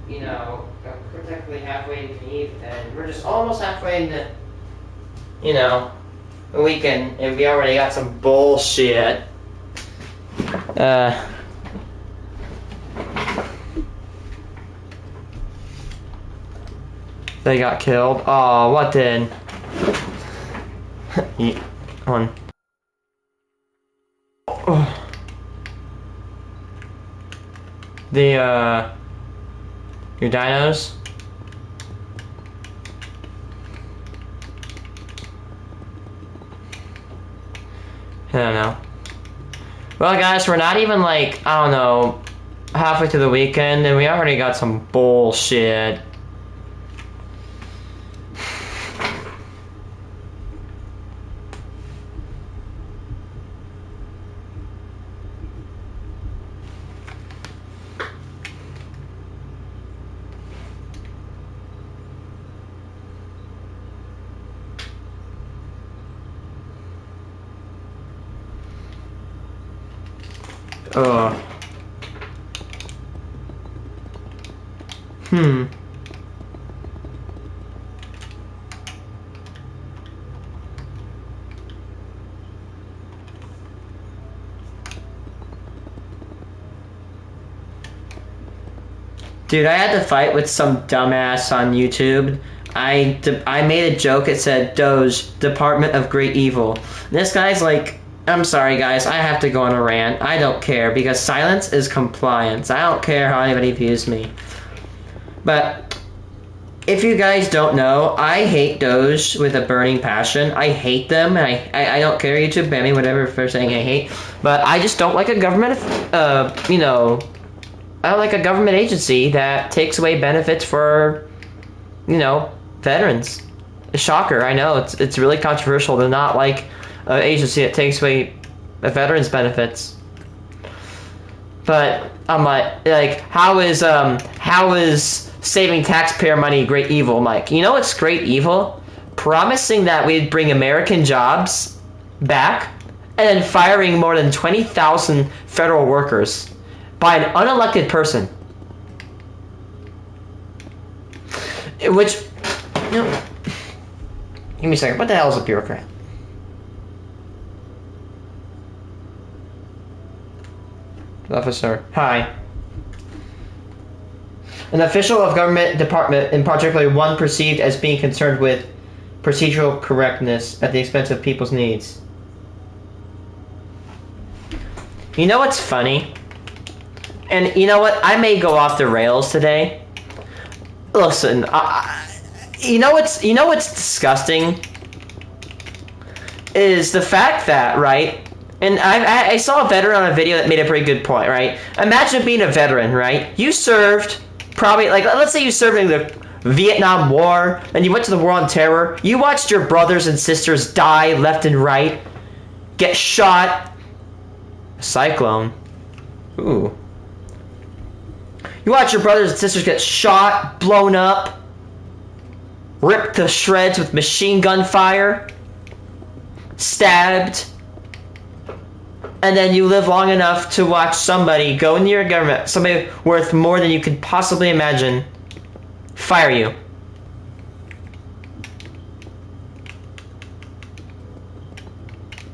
you know, we're technically halfway into Eve, and we're just almost halfway into, you know, the weekend, and we already got some bullshit. They got killed. Oh, what then? On. Oh. Your dinos? I don't know. Well, guys, we're not even like, I don't know, halfway through the weekend, and we already got some bullshit. Ugh. Dude, I had to fight with some dumbass on YouTube. I made a joke. It said Doge, Department of Great Evil. This guy's like, I'm sorry guys, I have to go on a rant. I don't care because silence is compliance. I don't care how anybody views me. But if you guys don't know, I hate Doge with a burning passion. I hate them, and I don't care. YouTube ban me, whatever, for saying I hate. But I just don't like a government, you know, I don't like a government agency that takes away benefits for, you know, veterans. A shocker, I know. It's really controversial to not like an agency that takes away veterans' benefits. But I'm like, how is saving taxpayer money great evil, Mike? You know what's great evil? Promising that we'd bring American jobs back and then firing more than 20,000 federal workers by an unelected person. Which, you know, give me a second. What the hell is a bureaucrat? Officer, hi. An official of government department, in particular one perceived as being concerned with procedural correctness at the expense of people's needs. You know what's funny? And you know what? I may go off the rails today. Listen, you know what's disgusting is the fact that, right? And I saw a veteran on a video that made a pretty good point, right? Imagine being a veteran, right? You served probably, like, let's say you served in the Vietnam War, and you went to the War on Terror. You watched your brothers and sisters die left and right, get shot. Cyclone. Ooh. You watch your brothers and sisters get shot, blown up, ripped to shreds with machine gun fire, stabbed, and then you live long enough to watch somebody go into your government, somebody worth more than you could possibly imagine, fire you.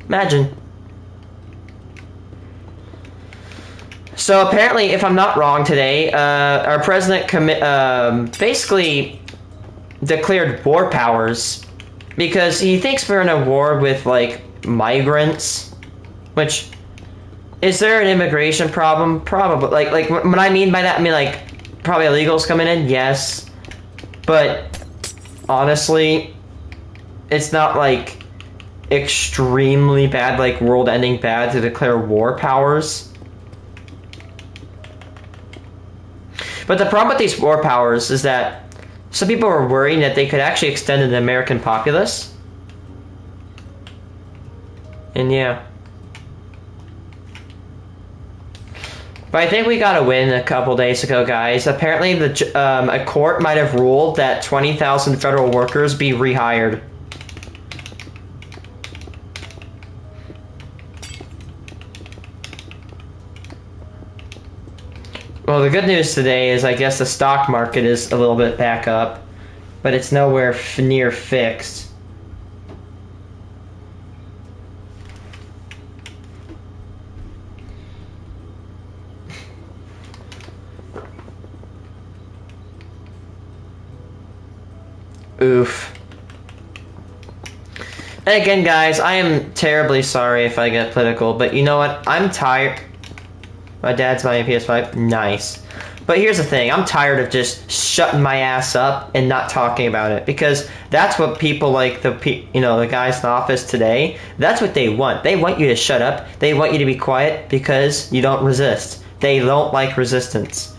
Imagine. So apparently, if I'm not wrong today, our president basically declared war powers because he thinks we're in a war with, like, migrants, which, is there an immigration problem? Probably. Like what I mean by that, I mean, like, probably illegals coming in, yes, but honestly, it's not, like, extremely bad, like, world-ending bad to declare war powers. But the problem with these war powers is that some people are worrying that they could actually extend to the American populace. And yeah. But I think we got a win a couple days ago, guys. Apparently, a court might have ruled that 20,000 federal workers be rehired. Well, the good news today is I guess the stock market is a little bit back up, but it's nowhere near fixed. Oof. And again, guys, I am terribly sorry if I get political, but you know what? I'm tired. My dad's buying a PS5. Nice. But here's the thing. I'm tired of just shutting my ass up and not talking about it, because that's what people like the guys in the office today, that's what they want. They want you to shut up. They want you to be quiet because you don't resist. They don't like resistance.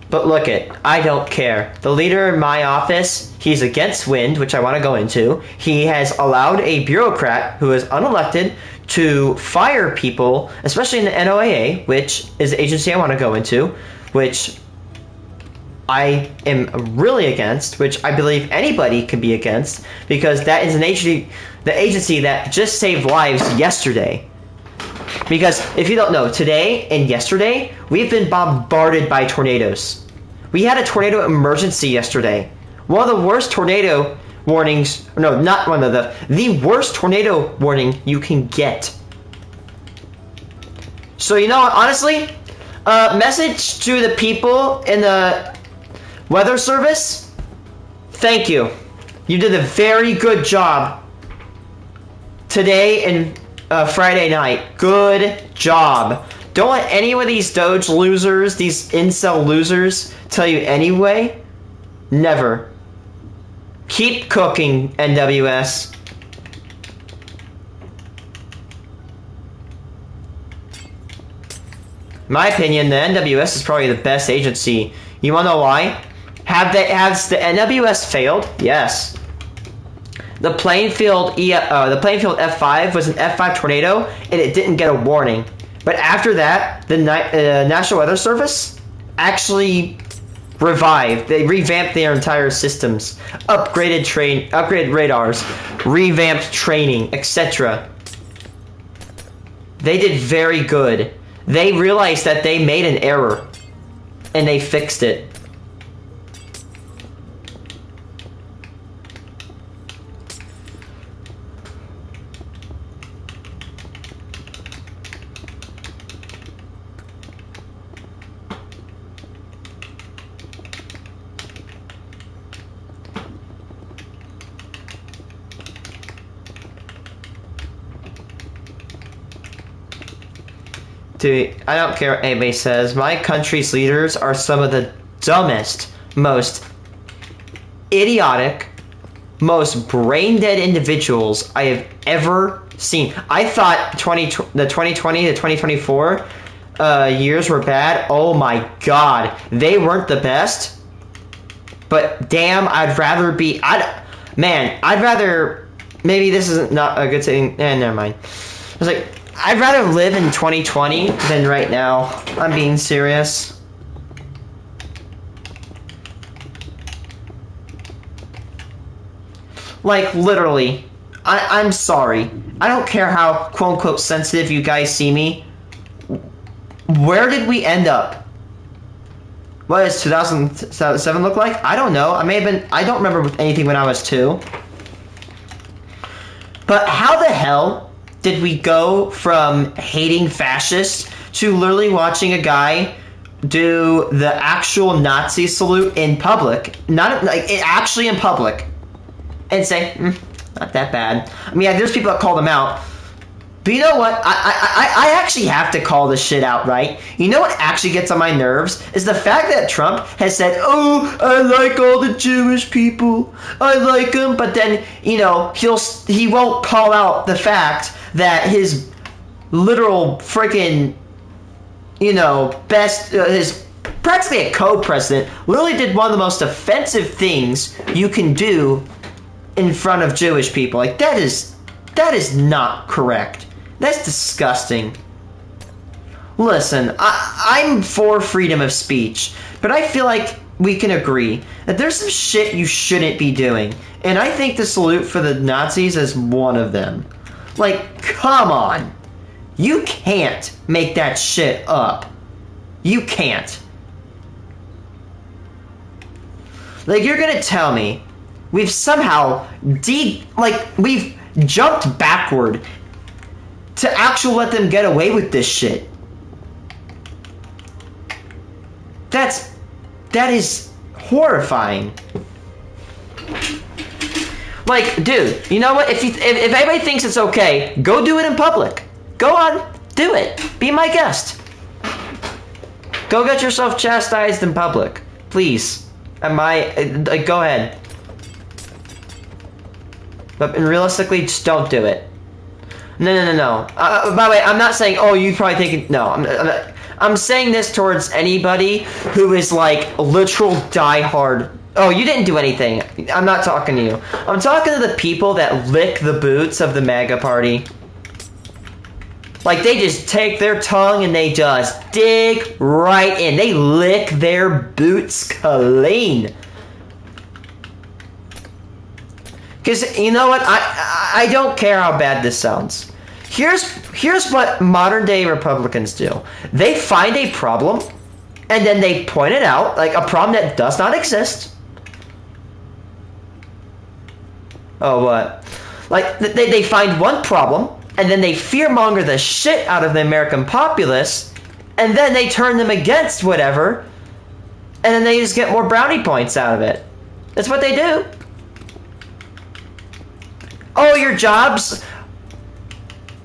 But look it, I don't care. The leader in my office, he's against wind, which I want to go into. He has allowed a bureaucrat who is unelected to fire people, especially in the NOAA, which is the agency I want to go into, which I am really against, which I believe anybody can be against, because that is the agency that just saved lives yesterday. Because if you don't know, today and yesterday, we've been bombarded by tornadoes. We had a tornado emergency yesterday. One of the worst tornado warnings, no, not one of the worst tornado warning you can get. So you know what, honestly, message to the people in the weather service, thank you. You did a very good job today and Friday night. Good job. Don't let any of these Doge losers, these incel losers, tell you anyway. Never. Keep cooking, NWS. In my opinion, the NWS is probably the best agency. You wanna know why? Has the NWS failed? Yes. The Plainfield F5 was an F5 tornado, and it didn't get a warning. But after that, the National Weather Service actually revived. They revamped their entire systems, upgraded radars, revamped training, etc. They did very good. They realized that they made an error, and they fixed it. Dude, I don't care what anybody says. My country's leaders are some of the dumbest, most idiotic, most brain-dead individuals I have ever seen. I thought the 2020 to 2024 years were bad. Oh my god. They weren't the best. But damn, I'd rather... Maybe this isn't not a good thing. Never mind. I was like... I'd rather live in 2020 than right now. I'm being serious. Like, literally. I'm sorry. I don't care how quote-unquote sensitive you guys see me. Where did we end up? What does 2007 look like? I don't know. I don't remember anything when I was 2. But how the hell did we go from hating fascists to literally watching a guy do the actual Nazi salute in public, actually in public, and say, not that bad. I mean, there's people that call them out, but you know what? I actually have to call this shit out, right? You know what actually gets on my nerves is the fact that Trump has said, "Oh, I like all the Jewish people. I like them," but then he won't call out the fact that his literal freaking, his practically a co-president literally did one of the most offensive things you can do in front of Jewish people. Like, that is not correct. That's disgusting. Listen, I'm for freedom of speech, but I feel like we can agree that there's some shit you shouldn't be doing, and I think the salute for the Nazis is one of them. Like, come on. You can't make that shit up. You can't. Like, you're gonna tell me we've somehow we've jumped backward to actually let them get away with this shit. That is horrifying. Like, dude, you know what? If anybody thinks it's okay, go do it in public. Go on, do it. Be my guest. Go get yourself chastised in public, please. Go ahead. But realistically, just don't do it. No. By the way, I'm not saying, oh, you probably thinking, no. I'm saying this towards anybody who is like literal diehard. Oh, you didn't do anything. I'm not talking to you. I'm talking to the people that lick the boots of the MAGA party. Like, they just take their tongue and they just dig right in. They lick their boots clean. Because, you know what? I don't care how bad this sounds. Here's what modern day Republicans do. They find a problem, and then they point it out, like a problem that does not exist. Oh, what? Like, they find one problem, and then they fearmonger the shit out of the American populace, and then they turn them against whatever, and then they just get more brownie points out of it. That's what they do. Oh, your jobs?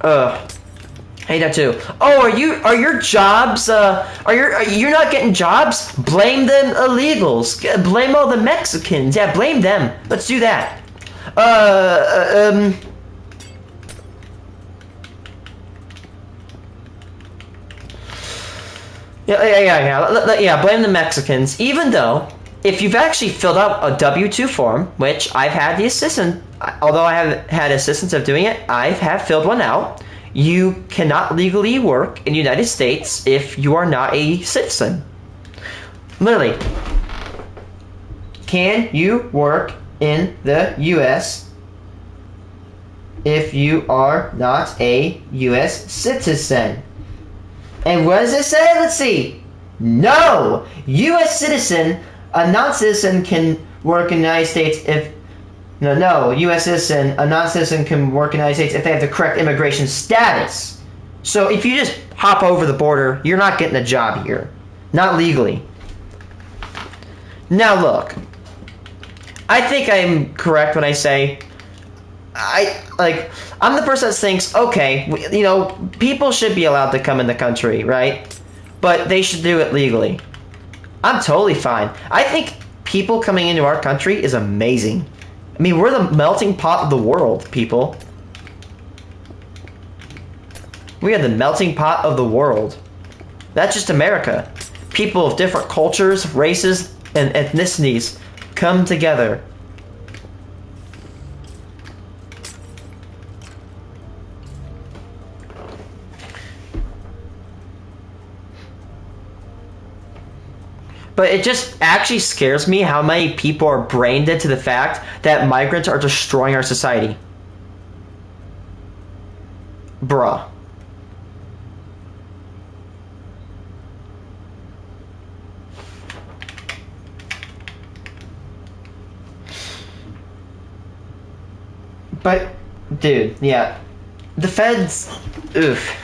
Hate that too. Oh, are your jobs, you're not getting jobs? Blame them illegals. Blame all the Mexicans. Yeah, blame them. Let's do that. Yeah, blame the Mexicans. Even though, if you've actually filled out a W-2 form, which I've had the assistant, although I haven't had assistance of doing it, I have filled one out. You cannot legally work in the United States if you are not a citizen. Literally. Can you work in the U.S. if you are not a U.S. citizen? And what does it say? Let's see. No! U.S. citizen, a non-citizen can work in the United States if... No, U.S. citizen, a non-citizen can work in the United States if they have the correct immigration status. So if you just hop over the border, you're not getting a job here. Not legally. Now look. I think I'm correct when I say... I'm the person that thinks, okay, you know, people should be allowed to come in the country, right? But they should do it legally. I'm totally fine. I think people coming into our country is amazing. I mean, we're the melting pot of the world, people. We are the melting pot of the world. That's just America. People of different cultures, races, and ethnicities come together. But it just actually scares me how many people are brain dead to the fact that migrants are destroying our society. Bruh. But, dude, yeah. The feds, oof.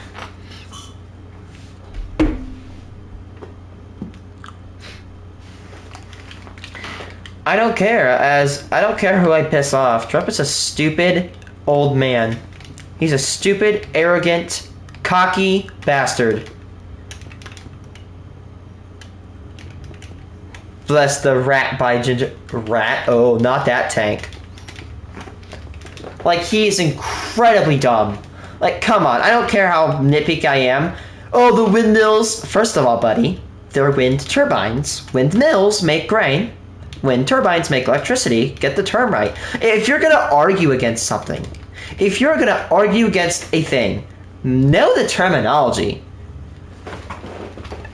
I don't care who I piss off. Trump is a stupid old man. He's a stupid, arrogant, cocky bastard. Bless the rat by ginger... Rat? Oh, not that tank. Like, he is incredibly dumb. Like, come on. I don't care how nitpicky I am. Oh, the windmills. First of all, buddy, they're wind turbines. Windmills make grain. Wind turbines make electricity. Get the term right. If you're going to argue against something, if you're going to argue against a thing, know the terminology.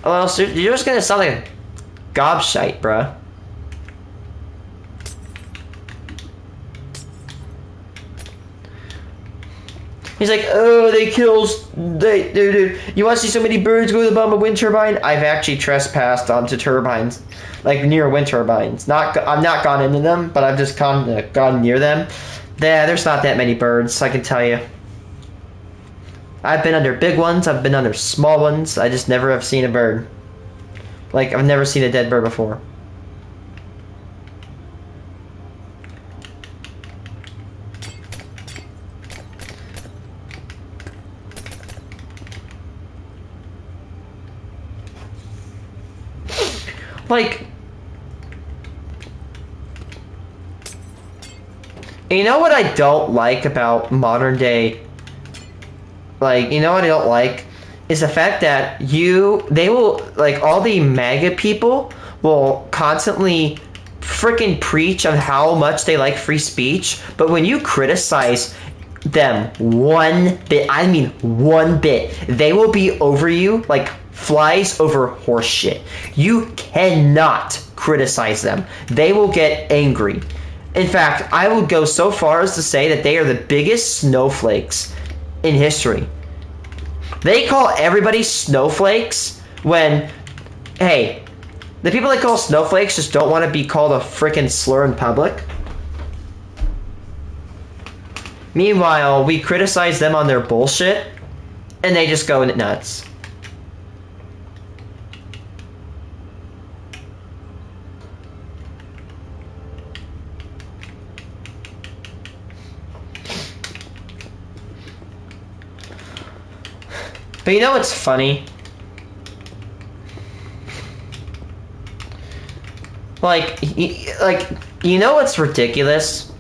Or else you're just going to sound like a gobshite, bruh. He's like, oh, dude. You want to see so many birds go to the bottom of a wind turbine? I've actually trespassed onto turbines, like near wind turbines. I've not gone into them, but I've just gone near them. There's not that many birds, I can tell you. I've been under big ones, I've been under small ones. I just never have seen a bird. Like, I've never seen a dead bird before. Like, you know what I don't like about modern day, like, you know what I don't like? Is the fact that they will, like, all the MAGA people will constantly freaking preach on how much they like free speech, but when you criticize them one bit, I mean one bit, they will be over you like flies over horse shit. You cannot criticize them. They will get angry. In fact, I would go so far as to say that they are the biggest snowflakes in history. They call everybody snowflakes when, hey, the people that call snowflakes just don't want to be called a freaking slur in public. Meanwhile, we criticize them on their bullshit, and they just go nuts. But you know what's funny? Like, you know what's ridiculous?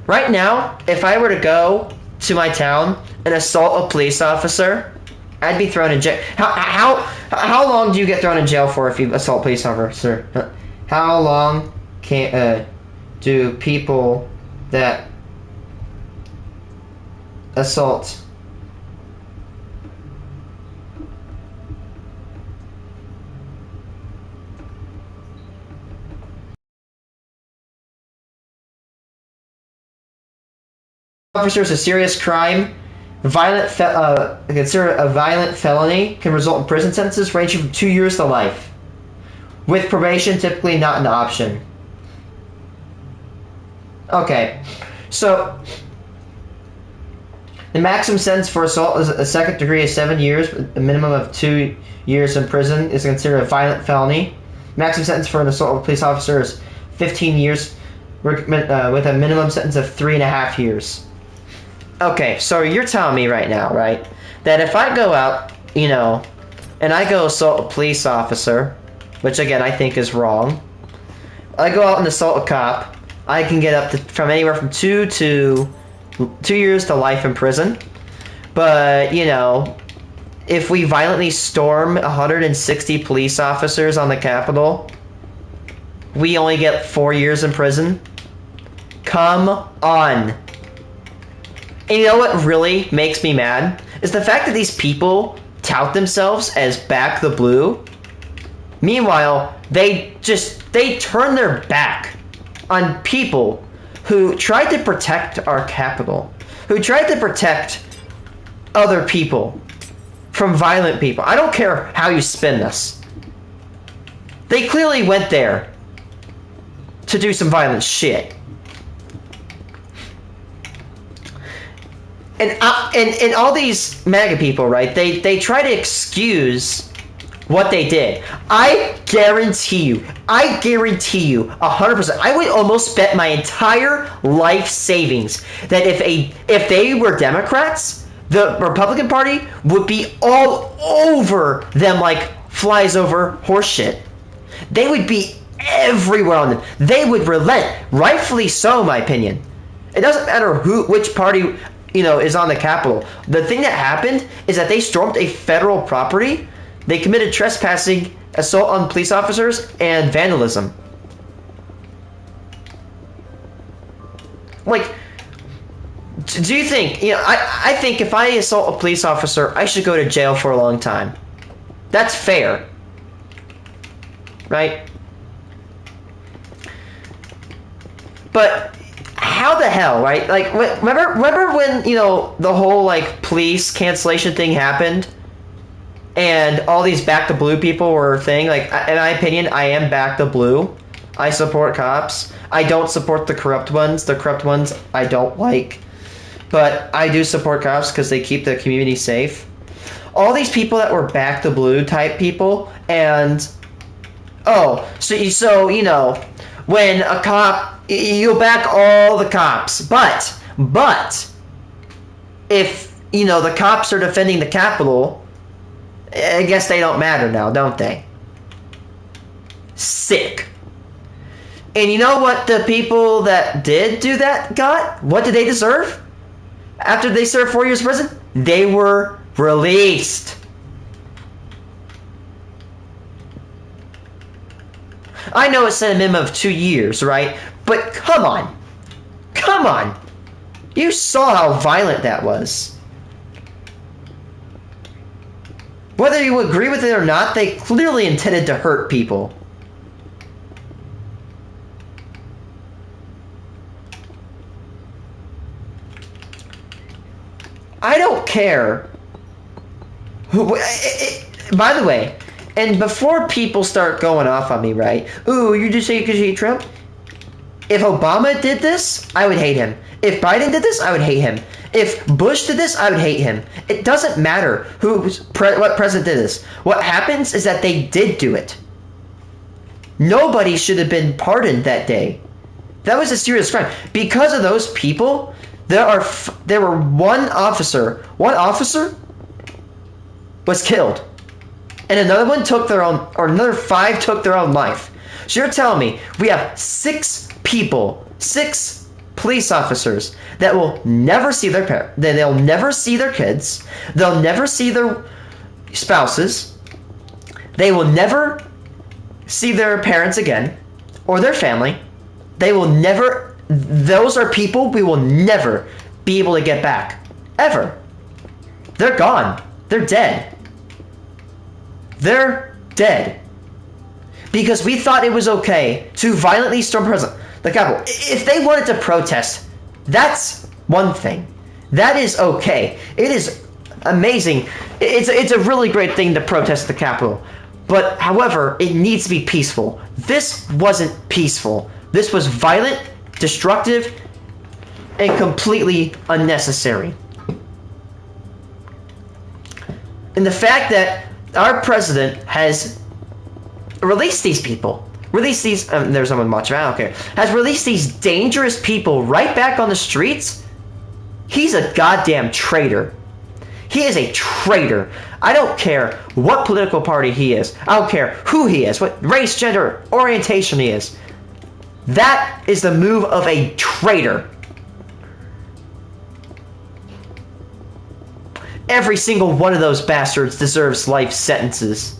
Right now, if I were to go to my town and assault a police officer, I'd be thrown in jail. How long do you get thrown in jail for if you assault a police officer? How long do people that assault officers a serious crime, consider a violent felony, can result in prison sentences ranging from 2 years to life, with probation typically not an option. Okay, so the maximum sentence for assault is a second degree is 7 years, a minimum of 2 years in prison is considered a violent felony. Maximum sentence for an assault of a police officer is 15 years, with a minimum sentence of 3.5 years. Okay, so you're telling me right now, right, that if I go out, you know, and I go assault a police officer, which again I think is wrong, I go out and assault a cop, I can get up to from anywhere from 2 years to life in prison. But, you know, if we violently storm 160 police officers on the Capitol, we only get 4 years in prison? Come on. And you know what really makes me mad? Is the fact that these people tout themselves as Back the Blue. Meanwhile, they turn their back on people who tried to protect our capital, who tried to protect other people from violent people. I don't care how you spin this. They clearly went there to do some violent shit. And all these MAGA people, right? They try to excuse what they did. I guarantee you, 100%. I would almost bet my entire life savings that if they were Democrats, the Republican Party would be all over them like flies over horse shit. They would be everywhere on them. They would relent, rightfully so, in my opinion. It doesn't matter which party, you know, is on the Capitol. The thing that happened is that they stormed a federal property. They committed trespassing, assault on police officers, and vandalism. Like, do you think, you know, I think if I assault a police officer, I should go to jail for a long time. That's fair. Right? But how the hell, right? Like, remember when, the whole, like, police cancellation thing happened? And all these back to blue people were a thing? Like, in my opinion, I am back to blue. I support cops. I don't support the corrupt ones. The corrupt ones I don't like. But I do support cops because they keep the community safe. All these people that were back to blue type people, and so when a cop, you back all the cops, but if the cops are defending the Capitol, I guess they don't matter now, don't they? Sick. And you know what the people that did do that got? What did they deserve? After they served 4 years in prison, they were released. I know it said a minimum of 2 years, right? But come on. Come on. You saw how violent that was. Whether you agree with it or not, they clearly intended to hurt people. I don't care. By the way, and before people start going off on me, right? Ooh, you just say because you hate Trump? If Obama did this, I would hate him. If Biden did this, I would hate him. If Bush did this, I would hate him. It doesn't matter what president did this. What happens is that they did do it. Nobody should have been pardoned that day. That was a serious crime. Because of those people, there were one officer was killed. And another one took their own, or another 5 took their own life. So you're telling me we have 6 police officers that will never see they'll never see their kids, they'll never see their spouses, they will never see their parents again, or their family. Those are people we will never be able to get back. Ever. They're gone. They're dead. They're dead. Because we thought it was okay to violently storm the Capitol. If they wanted to protest, that's one thing. That is okay. It is amazing. It's a really great thing to protest the Capitol. But, however, it needs to be peaceful. This wasn't peaceful. This was violent, destructive, and completely unnecessary. And the fact that our president has released these people, there's someone watching, I don't care, has released these dangerous people right back on the streets, he's a goddamn traitor. He is a traitor. I don't care what political party he is. I don't care who he is, what race, gender, orientation he is. That is the move of a traitor. Every single one of those bastards deserves life sentences.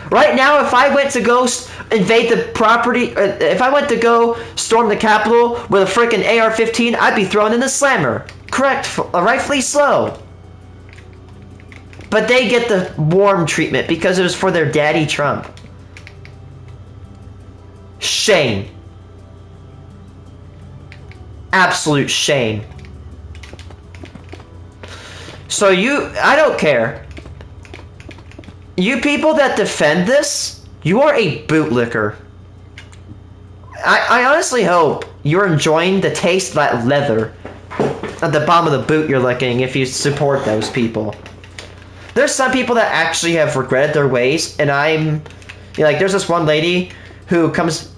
Right now, if I went to go invade the property, if I went to go storm the Capitol with a freaking AR-15, I'd be thrown in the slammer. Correct, rightfully so. But they get the warm treatment because it was for their daddy Trump. Shame. Absolute shame. So I don't care. You people that defend this, you are a bootlicker. I honestly hope you're enjoying the taste of that leather at the bottom of the boot you're licking if you support those people. There's some people that actually have regretted their ways, and like there's this one lady who comes,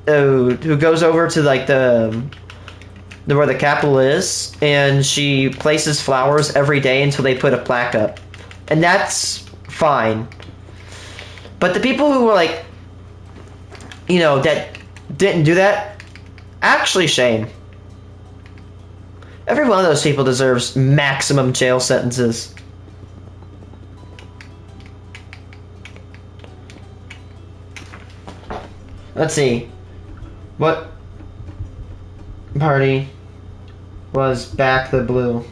who goes over to like where the Capitol is, and she places flowers every day until they put a plaque up. And that's fine. But the people who were like, that didn't do that, actually shame. Every one of those people deserves maximum jail sentences. Let's see. What party was back the blue?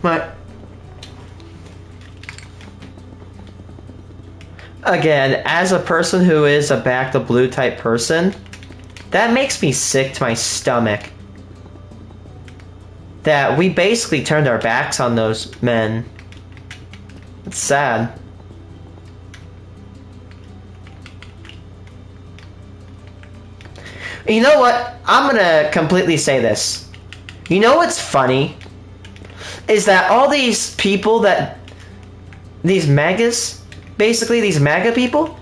But again, as a person who is a back to blue type person, that makes me sick to my stomach. That we basically turned our backs on those men. It's sad. You know what? I'm gonna completely say this. You know what's funny? Is that all these people that... These MAGAs, basically these MAGA people,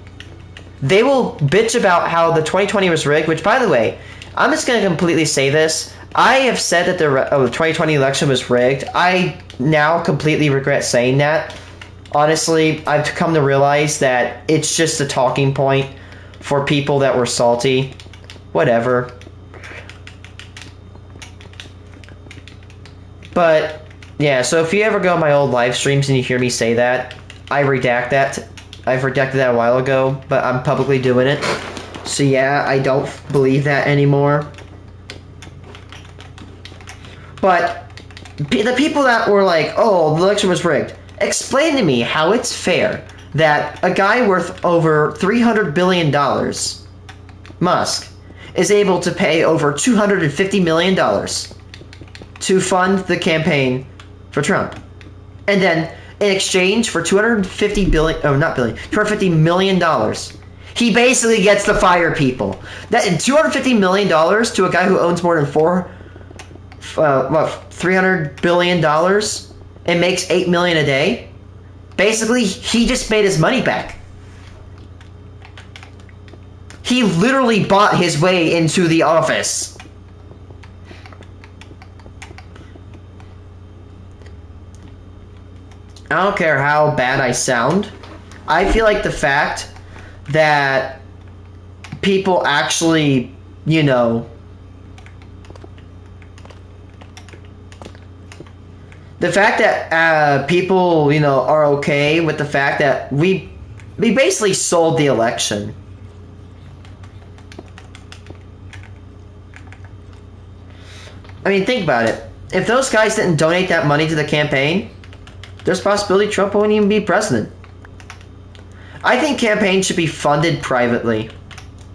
they will bitch about how the 2020 was rigged, which, by the way, I'm just gonna completely say this. I have said that the 2020 election was rigged. I now completely regret saying that. Honestly, I've come to realize that it's just a talking point for people that were salty. Whatever. But, yeah, so if you ever go on my old live streams and you hear me say that, I redact that. I've redacted that a while ago, but I'm publicly doing it. So yeah, I don't believe that anymore. But the people that were like, oh, the election was rigged, explain to me how it's fair that a guy worth over $300 billion, Musk, is able to pay over $250 million to fund the campaign for Trump. And then, in exchange for $250 million, he basically gets to fire people. That $250 million to a guy who owns more than $300 billion and makes $8 million a day. Basically, he just made his money back. He literally bought his way into the office. I don't care how bad I sound. I feel like the fact that people actually, you know, the fact that people, you know, are okay with the fact that we basically sold the election. I mean, think about it. If those guys didn't donate that money to the campaign, there's a possibility Trump won't even be president. I think campaigns should be funded privately.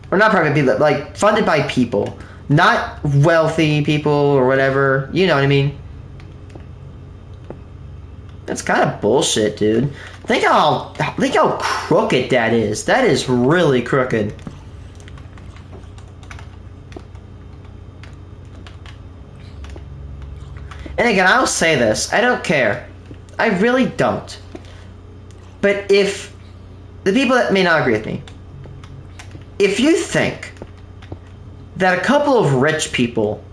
Or not privately, but like funded by people. Not wealthy people or whatever. You know what I mean? That's kind of bullshit, dude. Think how crooked that is. That is really crooked. And again, I'll say this. I don't care. I really don't. But if the people that may not agree with me, if you think that a couple of rich people,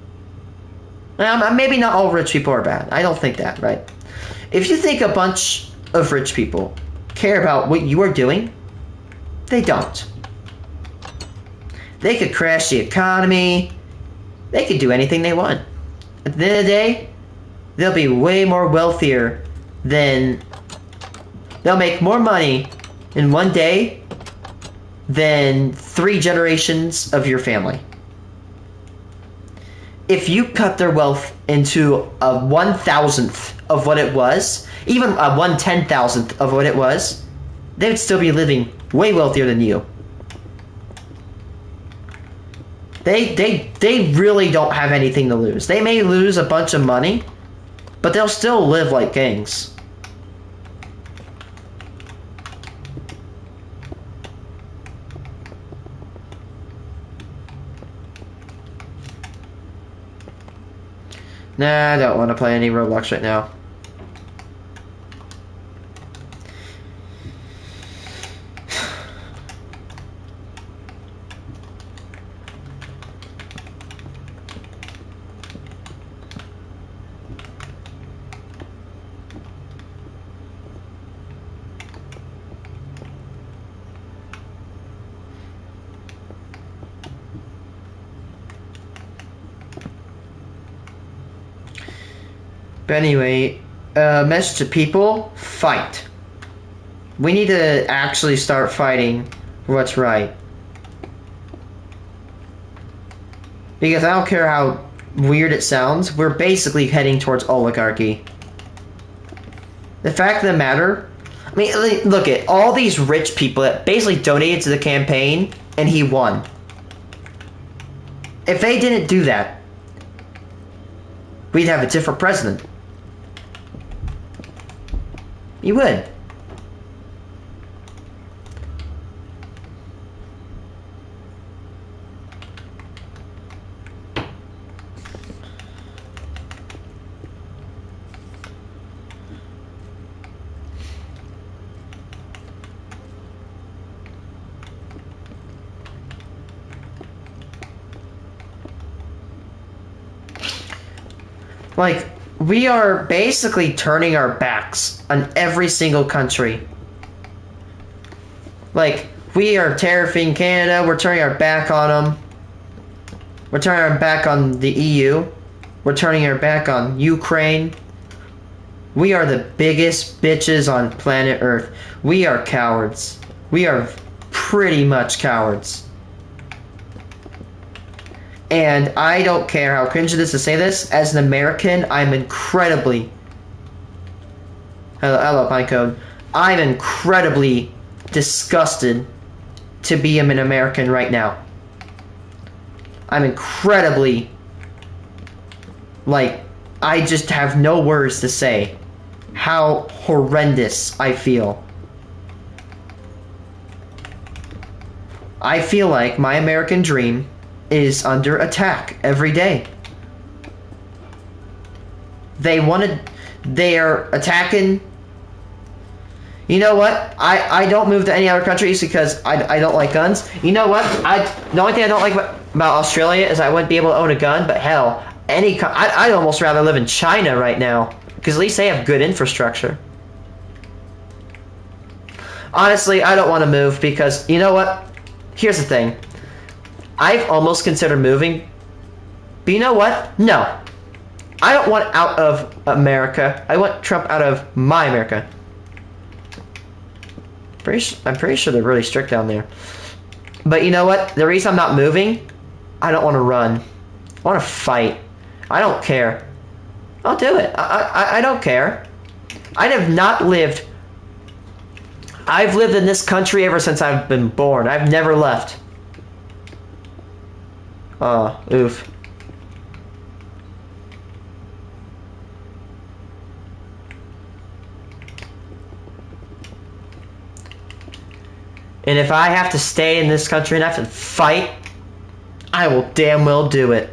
now maybe not all rich people are bad. I don't think that, right? If you think a bunch of rich people care about what you are doing, they don't. They could crash the economy. They could do anything they want. At the end of the day, they'll be way more wealthier than... They'll make more money in one day than 3 generations of your family. If you cut their wealth into a 1,000th of what it was, even a 1/10,000th of what it was, they would still be living way wealthier than you. They really don't have anything to lose. They may lose a bunch of money, but they'll still live like kings. Nah, I don't want to play any Roblox right now. But anyway, message to people, fight. We need to actually start fighting for what's right. Because I don't care how weird it sounds, we're basically heading towards oligarchy. The fact of the matter, I mean, look at all these rich people that basically donated to the campaign, and he won. If they didn't do that, we'd have a different president. You would. Like, we are basically turning our backs on every single country. Like, we are tariffing Canada, we're turning our back on them. We're turning our back on the EU. We're turning our back on Ukraine. We are the biggest bitches on planet Earth. We are cowards. We are pretty much cowards. And I don't care how cringe it is to say this. As an American, I'm incredibly... Hello, Pinecone. I'm incredibly disgusted to be an American right now. I'm incredibly... Like, I just have no words to say how horrendous I feel. I feel like my American dream is under attack every day. They are attacking. You know what? I don't move to any other countries because I don't like guns. You know what? The only thing I don't like about Australia is I wouldn't be able to own a gun, but hell, I'd almost rather live in China right now because at least they have good infrastructure. Honestly, I don't want to move because, you know what? Here's the thing. I've almost considered moving, but you know what? No. I don't want out of America. I want Trump out of my America. I'm pretty sure they're really strict down there. But you know what? The reason I'm not moving, I don't want to run. I want to fight. I don't care. I'll do it. I don't care. I've lived in this country ever since I've been born. I've never left. Oh, oof. And if I have to stay in this country and have to fight, I will damn well do it.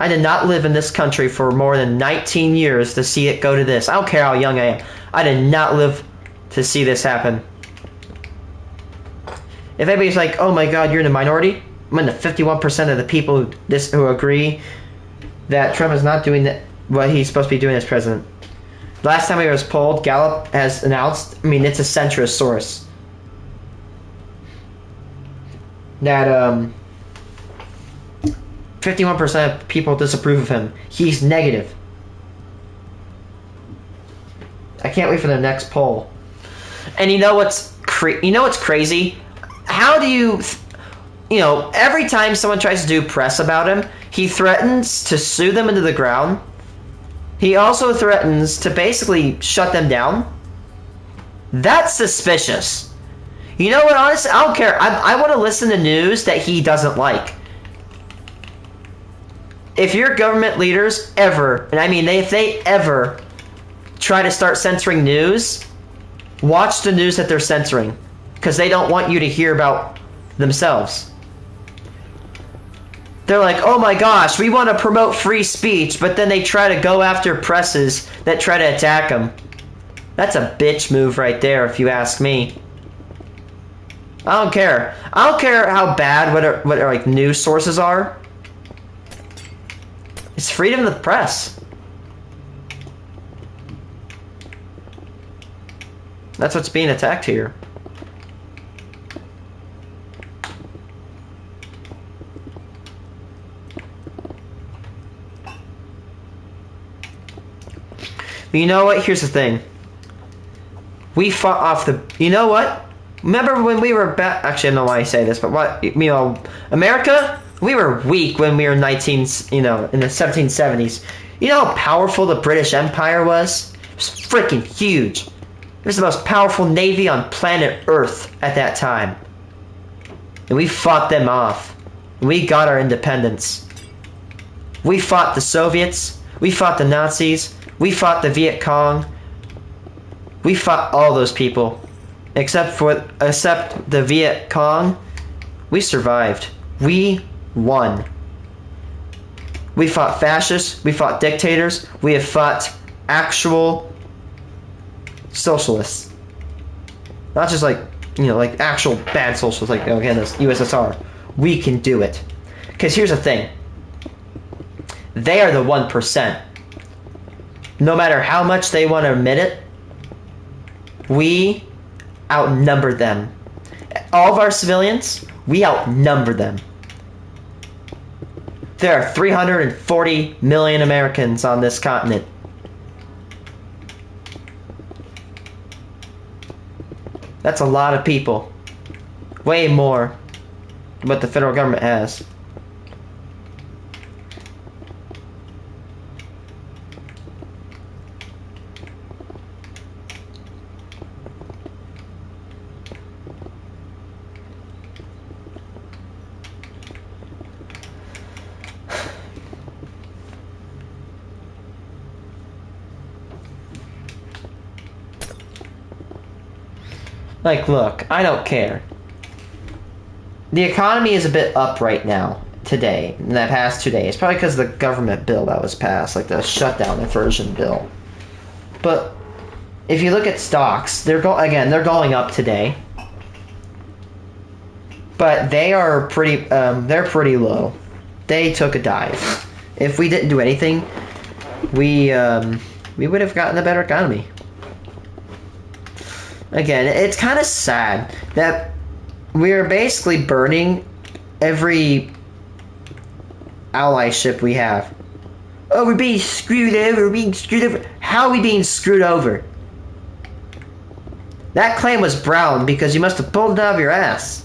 I did not live in this country for more than 19 years to see it go to this. I don't care how young I am. I did not live to see this happen. If anybody's like, oh my god, you're in the minority, I'm in the 51% of the people who agree that Trump is not doing what he's supposed to be doing as president. Last time he was polled, Gallup has announced, I mean, it's a centrist source, that 51% of people disapprove of him. He's negative. I can't wait for the next poll. And you know what's crazy? How do you know, every time someone tries to do press about him, he threatens to sue them into the ground. He also threatens to basically shut them down. That's suspicious. You know what, honestly, I don't care. I want to listen to news that he doesn't like. If your government leaders ever, and I mean if they ever try to start censoring news, watch the news that they're censoring, because they don't want you to hear about themselves. They're like, oh my gosh, we want to promote free speech, but then they try to go after presses that try to attack them. That's a bitch move right there, if you ask me. I don't care. I don't care how bad what our like news sources are. It's freedom of the press. That's what's being attacked here. But you know what? Here's the thing. We fought off the... You know what? Remember when we were back... Actually, I don't know why I say this, but what... You know, America, we were weak when we were in the 1770s. You know how powerful the British Empire was? It was freaking huge. It was the most powerful navy on planet Earth at that time. And we fought them off. We got our independence. We fought the Soviets. We fought the Nazis. We fought the Viet Cong. We fought all those people. Except the Viet Cong. We survived. We won. We fought fascists. We fought dictators. We have fought actual socialists. Not just like, like actual bad socialists like, again, this USSR. We can do it. Because here's the thing. They are the 1%. No matter how much they want to admit it, we outnumber them. All of our civilians, we outnumber them. There are 340 million Americans on this continent. That's a lot of people. Way more than what the federal government has. Like, look, I don't care. The economy is a bit up right now, today, in the past 2 days. Probably because of the government bill that was passed, like the shutdown aversion bill. But if you look at stocks, they're going up today. But they're pretty low. They took a dive. If we didn't do anything, we would have gotten a better economy. Again, it's kind of sad that we're basically burning every ally ship we have. Oh, we're being screwed over, How are we being screwed over? That claim was brown because you must have pulled it out of your ass.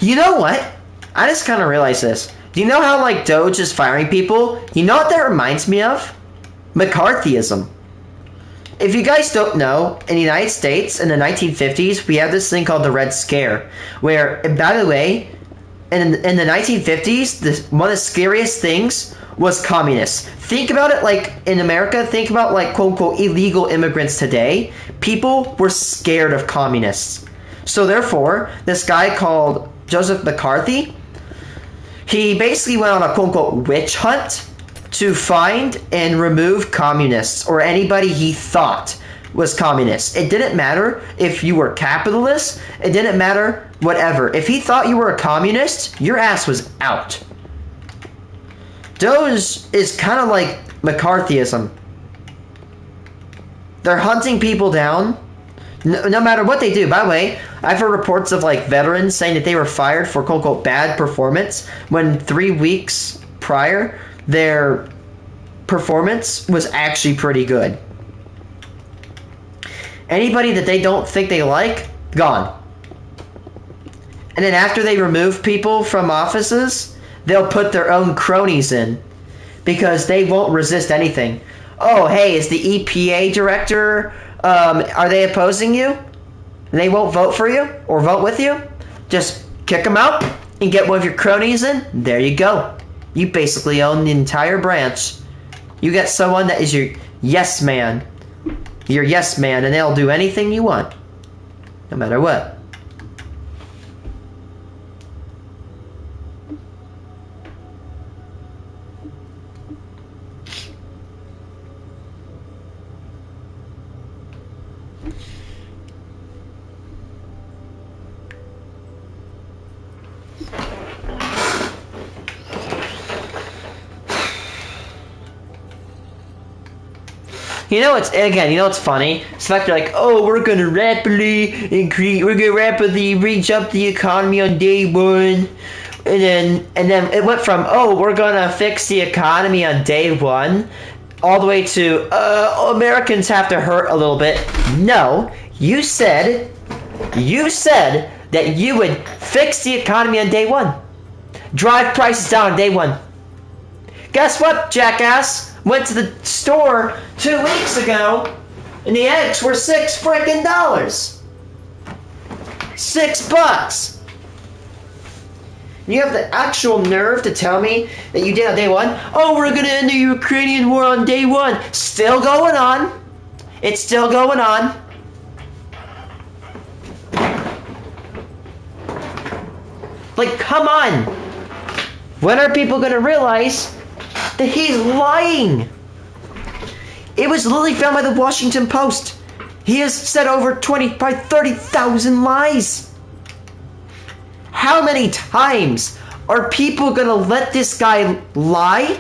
You know what? I just kind of realized this. Do you know how, like, Doge is firing people? You know what that reminds me of? McCarthyism. If you guys don't know, in the United States, in the 1950s, we had this thing called the Red Scare. Where, and by the way, in the 1950s, one of the scariest things was communists. Think about it like, in America, think about, like, quote-unquote, illegal immigrants today. People were scared of communists. So therefore, this guy called Joseph McCarthy, he basically went on a quote-unquote witch hunt to find and remove communists or anybody he thought was communist. It didn't matter if you were capitalist. It didn't matter whatever. If he thought you were a communist, your ass was out. Doge is kind of like McCarthyism. They're hunting people down. No matter what they do. By the way, I've heard reports of like veterans saying that they were fired for quote unquote bad performance when 3 weeks prior their performance was actually pretty good. Anybody that they don't think they like, gone. And then after they remove people from offices, they'll put their own cronies in because they won't resist anything. Oh, hey, is the EPA director, are they opposing you? And they won't vote for you or vote with you? Just kick them out and get one of your cronies in. There you go. You basically own the entire branch. You get someone that is your yes man. Your yes man, and they'll do anything you want. No matter what. You know what's again? You know what's funny? It's the fact they're like, oh, we're gonna rapidly reach up the economy on day one, and then it went from, oh, we're gonna fix the economy on day one, all the way to Americans have to hurt a little bit. No, you said that you would fix the economy on day one, drive prices down on day one. Guess what, jackass? Went to the store 2 weeks ago, and the eggs were $6 freaking. $6. You have the actual nerve to tell me that you did on day one? Oh, we're gonna end the Ukrainian war on day one. Still going on. It's still going on. Like, come on. When are people gonna realize that he's lying? It was literally found by the Washington Post. He has said over 20, probably 30,000 lies. How many times are people gonna let this guy lie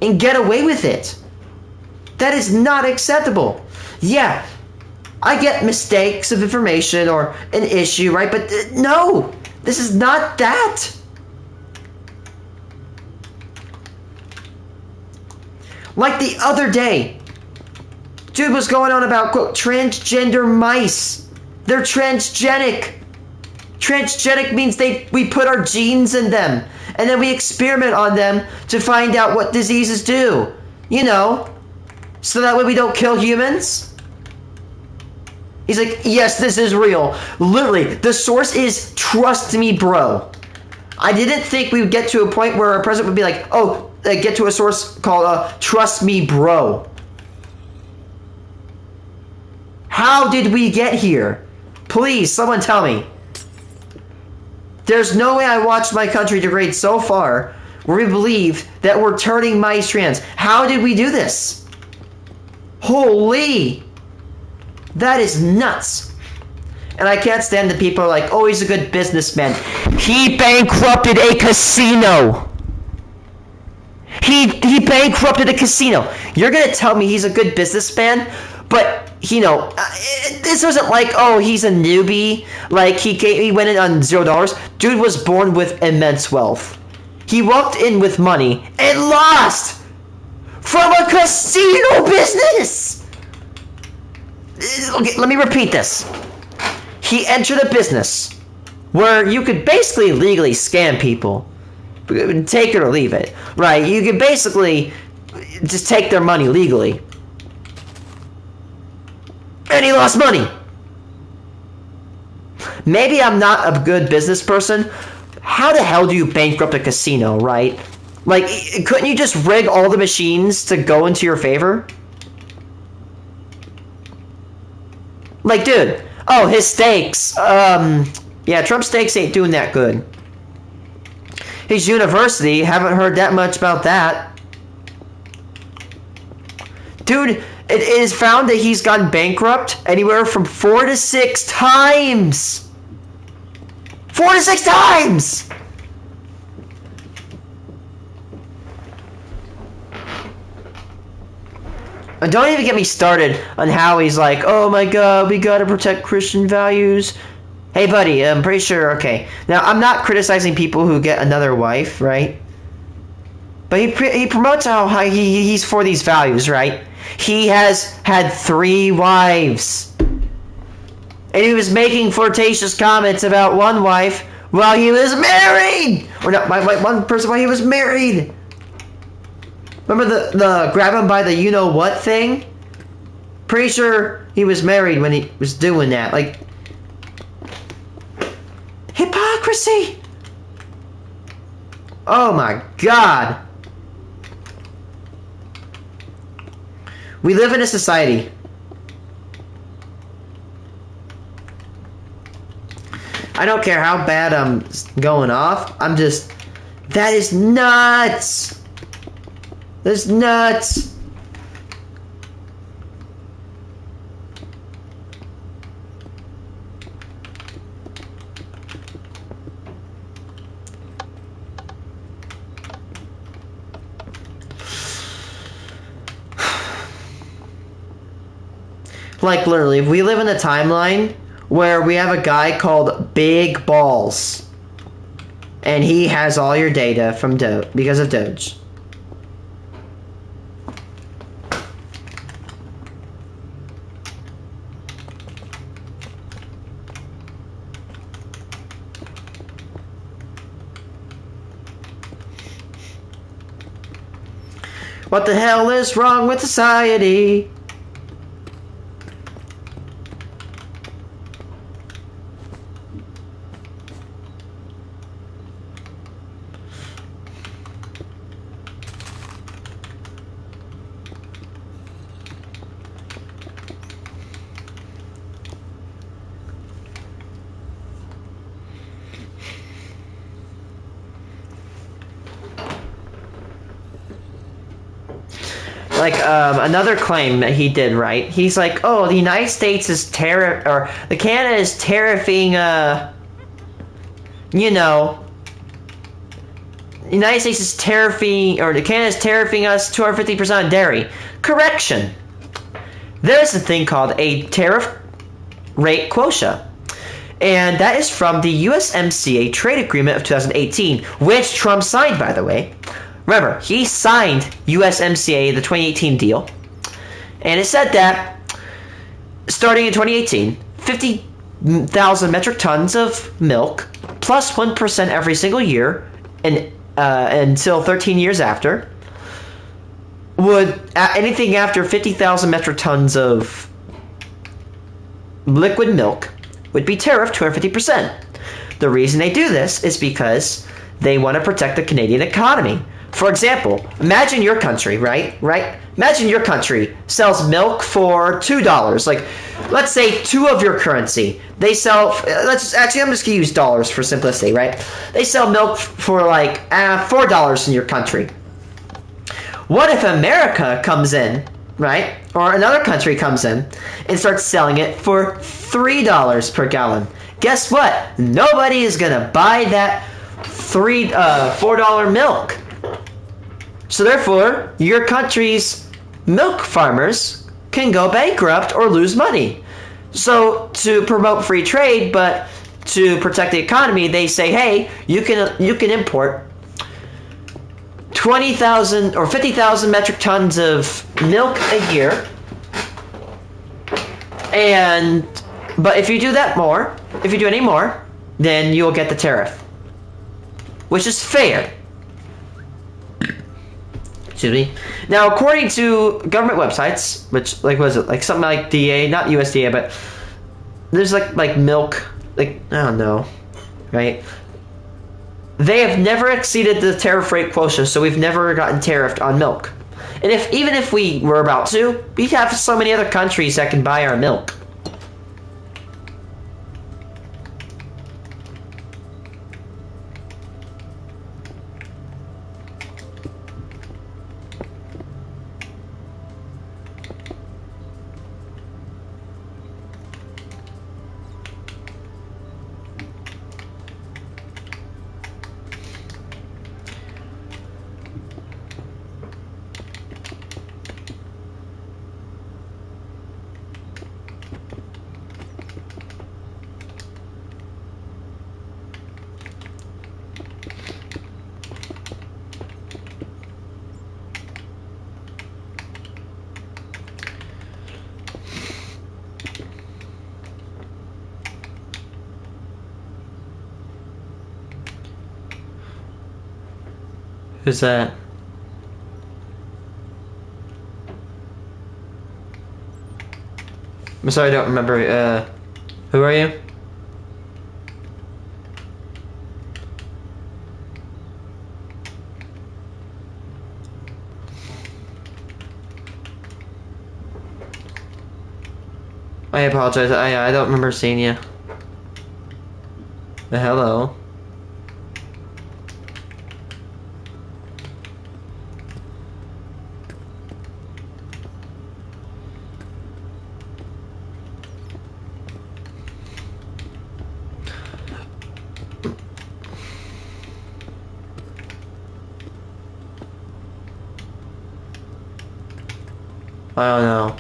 and get away with it? That is not acceptable. Yeah, I get mistakes of information or an issue, right? But no, this is not that. Like the other day, dude was going on about, quote, transgender mice. They're transgenic. Transgenic means we put our genes in them, and then we experiment on them to find out what diseases do. You know, so that way we don't kill humans. He's like, yes, this is real. Literally, the source is trust me, bro. I didn't think we would get to a point where our president would be like, oh, get to a source called trust me, bro. How did we get here? Please, someone tell me. There's no way I watched my country degrade so far where we believe that we're turning mice trans. How did we do this? Holy. That is nuts. And I can't stand the people who are like, oh, he's a good businessman. He bankrupted a casino. He bankrupted a casino. You're going to tell me he's a good businessman? But, you know, this wasn't like, oh, he's a newbie. Like, he went in on $0. Dude was born with immense wealth. He walked in with money and lost from a casino business. Okay, let me repeat this. He entered a business where you could basically legally scam people. Take it or leave it. Right, you could basically just take their money legally. And he lost money. Maybe I'm not a good business person. How the hell do you bankrupt a casino, right? Like, couldn't you just rig all the machines to go into your favor? Like, dude, oh, his steaks. Yeah, Trump's steaks ain't doing that good. His university, haven't heard that much about that. Dude, it is found that he's gone bankrupt anywhere from 4 to 6 times. 4 to 6 times! And don't even get me started on how he's like, oh my god, we gotta protect Christian values. Hey buddy, I'm pretty sure, okay. Now, I'm not criticizing people who get another wife, right? But he promotes how he's for these values, right? He has had 3 wives. And he was making flirtatious comments about one wife while he was married! Or not, one person while he was married! Remember the grab him by the you-know-what thing? Pretty sure he was married when he was doing that. Like, hypocrisy! Oh my god. We live in a society I don't care how bad I'm going off. I'm just... That is nuts! That's nuts! Like, literally, we live in a timeline where we have a guy called Big Balls. And he has all your data from because of Doge. What the hell is wrong with society? Like, another claim that he did, right? He's like, oh, the United States is or the Canada is tariffing, you know, the United States is tariffing, or the Canada is tariffing us 250% on dairy. Correction. There's a thing called a tariff rate quota. And that is from the USMCA trade agreement of 2018, which Trump signed, by the way. Remember, he signed USMCA, the 2018 deal, and it said that starting in 2018, 50,000 metric tons of milk plus 1% every single year and until 13 years after would anything after 50,000 metric tons of liquid milk would be tariffed 250%. The reason they do this is because they want to protect the Canadian economy. For example, imagine your country, right? Imagine your country sells milk for $2. Like, let's say 2 of your currency. They sell, I'm just going to use dollars for simplicity, right? They sell milk for like $4 in your country. What if America comes in, right? Or another country comes in and starts selling it for $3 per gallon. Guess what? Nobody is going to buy that $4 milk. So therefore, your country's milk farmers can go bankrupt or lose money. So to promote free trade, but to protect the economy, they say, hey, you can import 20,000 or 50,000 metric tons of milk a year. But if you do any more, then you'll get the tariff, which is fair. Excuse me. Now, according to government websites, which, like, was it like something like DA, not USDA, but there's like milk, like, I don't know, right? They have never exceeded the tariff rate quota, so we've never gotten tariffed on milk. And even if we were about to, we have so many other countries that can buy our milk. Who's that? I'm sorry, I don't remember. Who are you? I apologize. I don't remember seeing you. Hello. I don't know.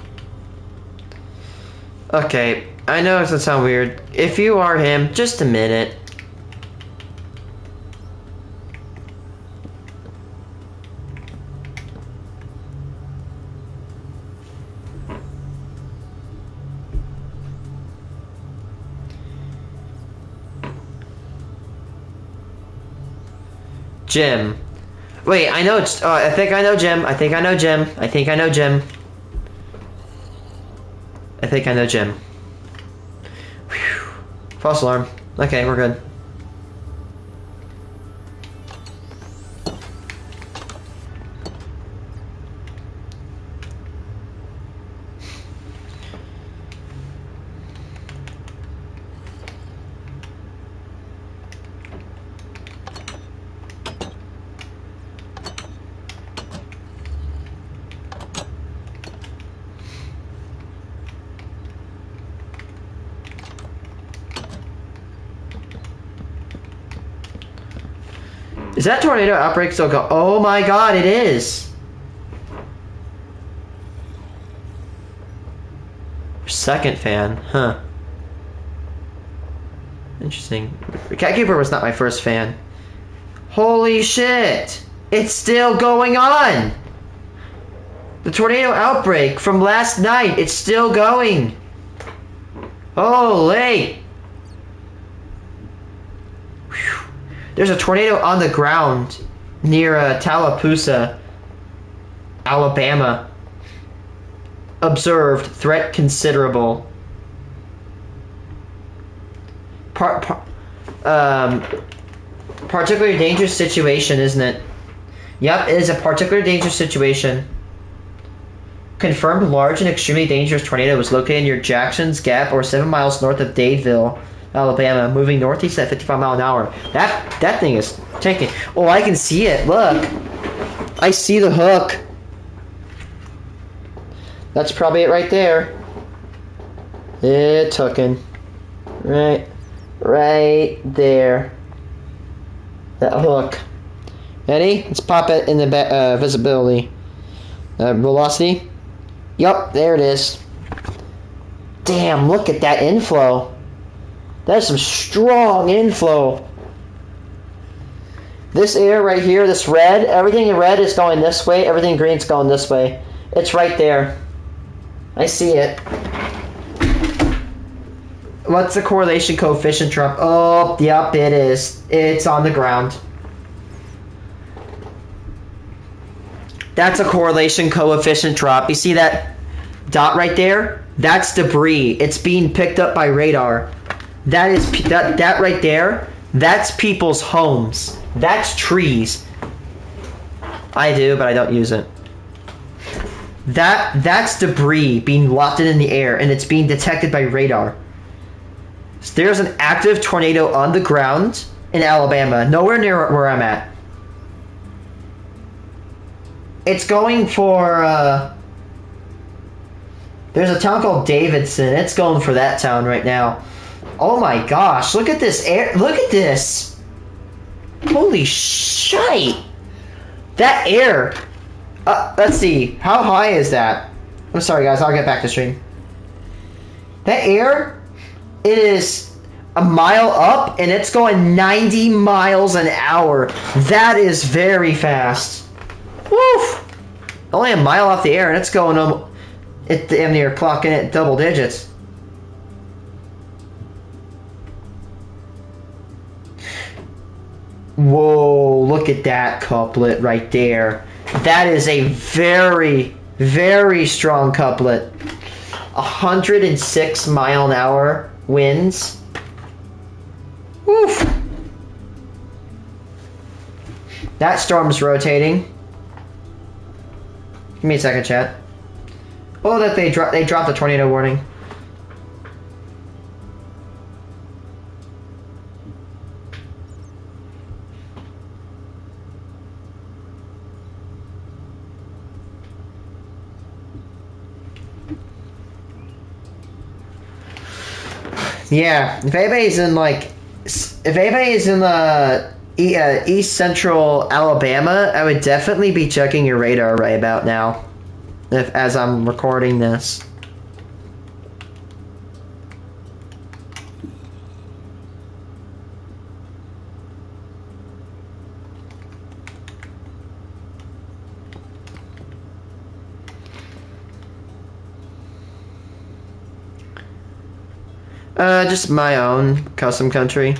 Okay, I know it doesn't sound weird. If you are him, just admit it. Jim. Wait, I know it's. I think I know Jim. I think I know Jim. I think I know Jim. I think I know Jim. Whew. False alarm. Okay, we're good. Is that tornado outbreak still go? Oh my god, it is! Second fan, huh. Interesting. Cat Keeper was not my first fan. Holy shit! It's still going on! The tornado outbreak from last night, it's still going! Holy! There's a tornado on the ground near Tallapoosa, Alabama. Observed. Threat considerable. Particularly dangerous situation, isn't it? Yep, it is a particularly dangerous situation. Confirmed large and extremely dangerous tornado was located near Jackson's Gap or 7 miles north of Dadeville, Alabama, moving northeast at 55 miles an hour. That thing is taking. Oh, I can see it. Look, I see the hook. That's probably it right there. It's hooking. Right there. That hook. Ready? Let's pop it in the visibility. Velocity. Yup, there it is. Damn, look at that inflow. That's some strong inflow. This air right here, this red, everything in red is going this way, everything in green is going this way. It's right there. I see it. What's the correlation coefficient drop? Oh, yep, it is. It's on the ground. That's a correlation coefficient drop. You see that dot right there? That's debris. It's being picked up by radar. That is that right there. That's people's homes. That's trees. I do, but I don't use it. That's debris being wafted in the air, and it's being detected by radar. So there's an active tornado on the ground in Alabama, nowhere near where I'm at. It's going for, there's a town called Davidson. It's going for that town right now. Oh my gosh, look at this air. Look at this. Holy shite. That air. Let's see. How high is that? I'm sorry, guys. I'll get back to stream. That air, it is a mile up, and it's going 90 miles an hour. That is very fast. Woof! Only a mile off the air, and it's going it's damn near clocking at double digits. Whoa, look at that couplet right there. That is a very, very strong couplet. 106 mile an hour winds. Woof! That storm's rotating. Give me a second, chat. Oh, that they dropped a tornado warning. Yeah, if anybody's in the East Central Alabama, I would definitely be checking your radar right about now, as I'm recording this. Just my own custom country.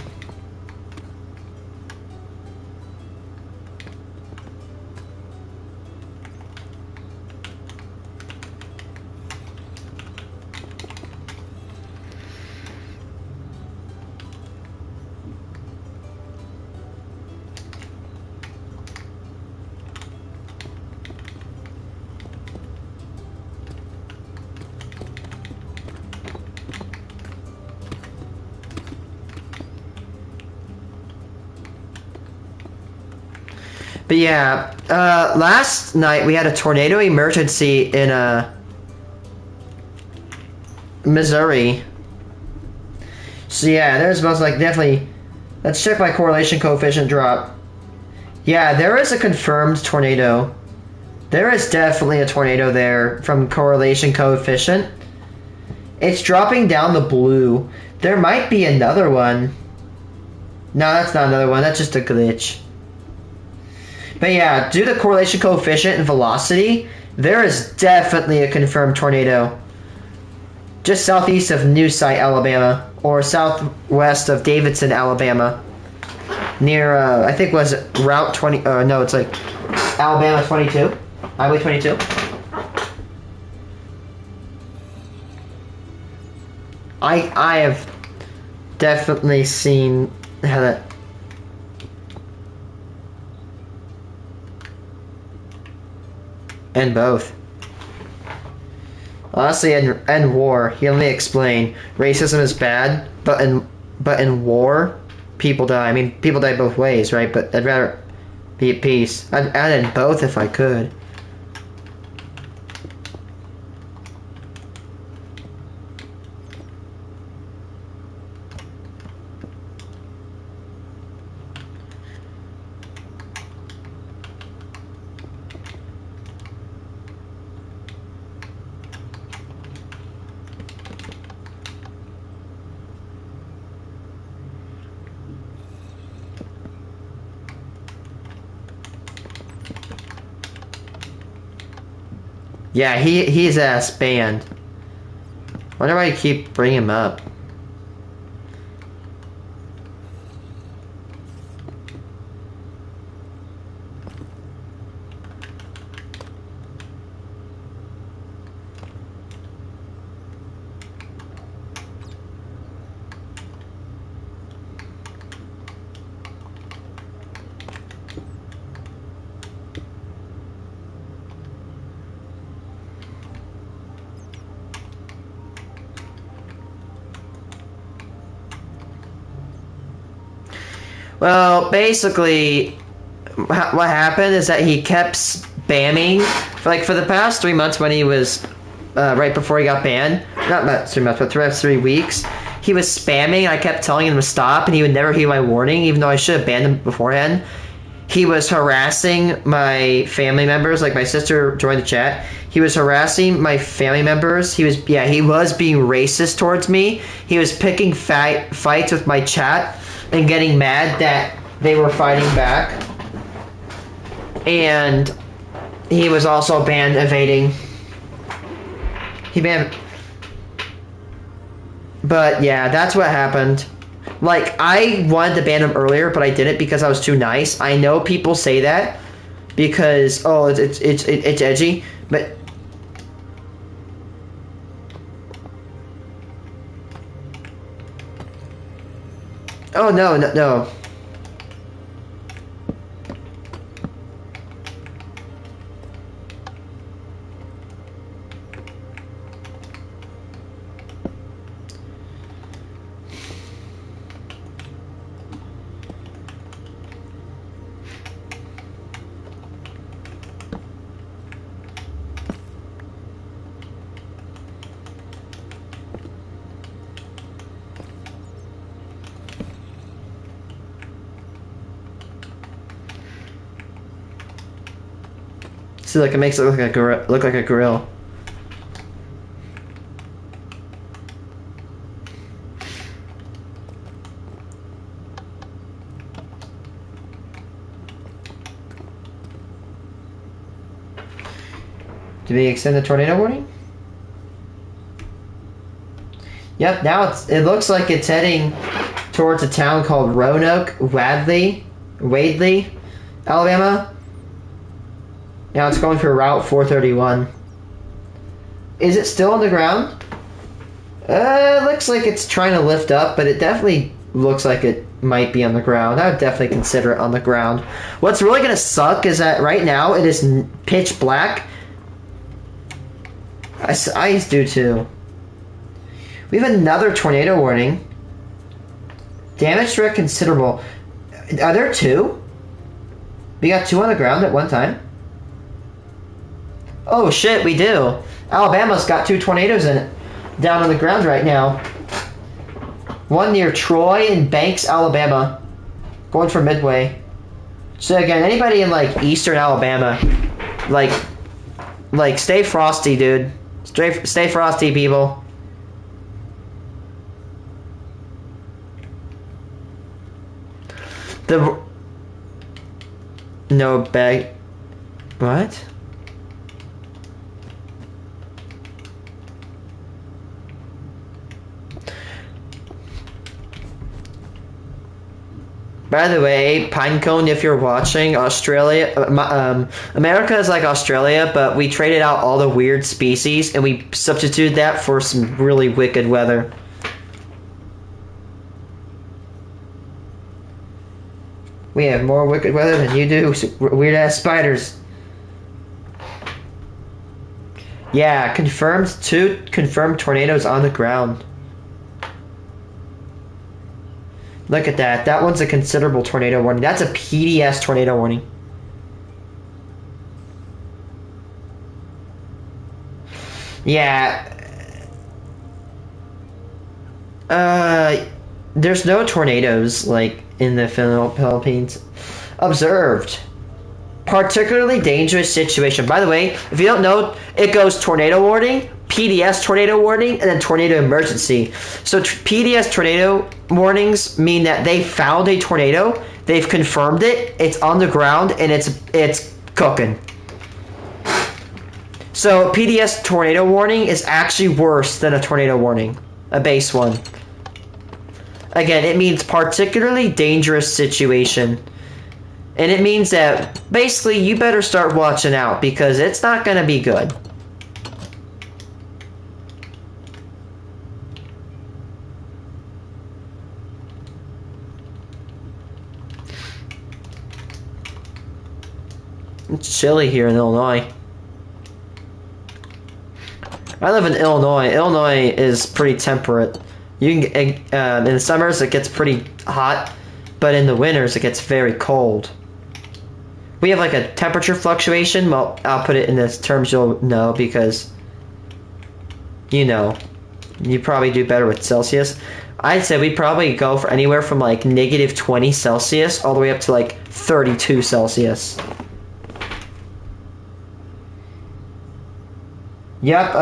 But yeah, last night we had a tornado emergency in Missouri. So yeah, there's most like definitely. Let's check my correlation coefficient drop. Yeah, there is a confirmed tornado. There is definitely a tornado there from correlation coefficient. It's dropping down the blue. There might be another one. No, that's not another one. That's just a glitch. But yeah, due to correlation coefficient and velocity, there is definitely a confirmed tornado. Just southeast of New Site, Alabama, or southwest of Davidson, Alabama. Near, I think was Route 20, no, it's like Alabama 22, Highway 22. I have definitely seen how that. And both. Honestly, in war, he let me explain. Racism is bad, but in war, people die. I mean, people die both ways, right? But I'd rather be at peace. I'd add in both if I could. Yeah, he's ass banned. Wonder why you keep bringing him up. Well, basically, what happened is that he kept spamming for the past 3 months when he was right before he got banned. Not 3 months, but 3 weeks. He was spamming. I kept telling him to stop, and he would never hear my warning, even though I should have banned him beforehand. He was harassing my family members. Like my sister joined the chat. He was harassing my family members. He was being racist towards me. He was picking fights with my chat and getting mad that they were fighting back. And he was also banned evading. He banned. But yeah, that's what happened. Like, I wanted to ban him earlier, but I didn't because I was too nice. I know people say that because it's edgy, but oh no. See, like it makes it look like a grill. Did we extend the tornado warning? Yep, now it looks like it's heading towards a town called Roanoke, Wadley, Alabama. Now it's going for Route 431. Is it still on the ground? It looks like it's trying to lift up, but it definitely looks like it might be on the ground. I would definitely consider it on the ground. What's really going to suck is that right now it is pitch black. I do too. We have another tornado warning. Damage threat considerable. Are there two? We got two on the ground at one time? Oh shit, we do. Alabama's got two tornadoes in it. Down on the ground right now. One near Troy and Banks, Alabama. Going for Midway. So again, anybody in like eastern Alabama, like stay frosty, dude. Stay frosty, people. No bag. What? By the way, Pinecone, if you're watching, Australia, America is like Australia, but we traded out all the weird species and we substituted that for some really wicked weather. We have more wicked weather than you do, weird ass spiders. Yeah, two confirmed tornadoes on the ground. Look at that. That one's a considerable tornado warning. That's a PDS tornado warning. Yeah. There's no tornadoes, like, in the Philippines. Observed. Particularly dangerous situation. By the way, if you don't know, it goes tornado warning, PDS tornado warning, and then tornado emergency. So PDS tornado warnings mean that they found a tornado, they've confirmed it, it's on the ground, and it's cooking. So PDS tornado warning is actually worse than a tornado warning, a base one. Again, it means particularly dangerous situation. And it means that, basically, you better start watching out, because it's not going to be good. It's chilly here in Illinois. I live in Illinois. Illinois is pretty temperate. You can, in the summers, it gets pretty hot, but in the winters, it gets very cold. We have like a temperature fluctuation. Well, I'll put it in the terms you'll know because, you know, you probably do better with Celsius. I'd say we probably go for anywhere from like negative 20 Celsius all the way up to like 32 Celsius. Yep,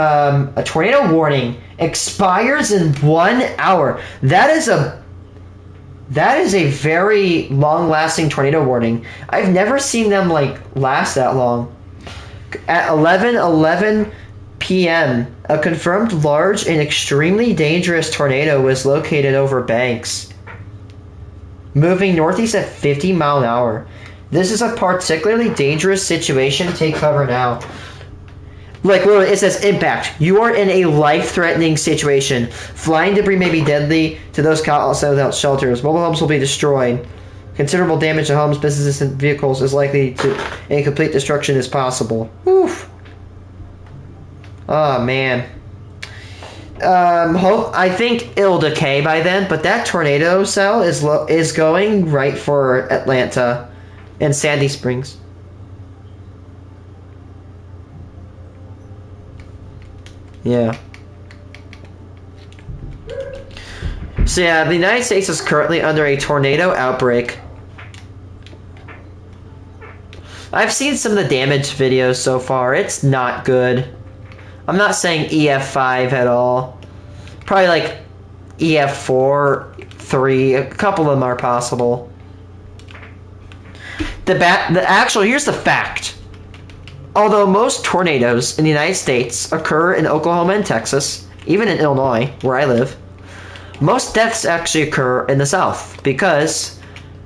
a tornado warning expires in 1 hour. That is a very long-lasting tornado warning. I've never seen them like last that long. At 11:11 p.m., a confirmed large and extremely dangerous tornado was located over Banks, moving northeast at 50 miles an hour. This is a particularly dangerous situation. Take cover now. Like, literally, it says impact. You are in a life-threatening situation. Flying debris may be deadly to those caught outside without shelters. Mobile homes will be destroyed. Considerable damage to homes, businesses, and vehicles is likely to, and complete destruction is possible. Oof. Oh, man. I think it'll decay by then, but that tornado cell is going right for Atlanta and Sandy Springs. Yeah. So yeah, the United States is currently under a tornado outbreak. I've seen some of the damage videos so far. It's not good. I'm not saying EF5 at all. Probably like EF4, 3. A couple of them are possible. Here's the fact. Although most tornadoes in the United States occur in Oklahoma and Texas, even in Illinois, where I live. Most deaths actually occur in the South because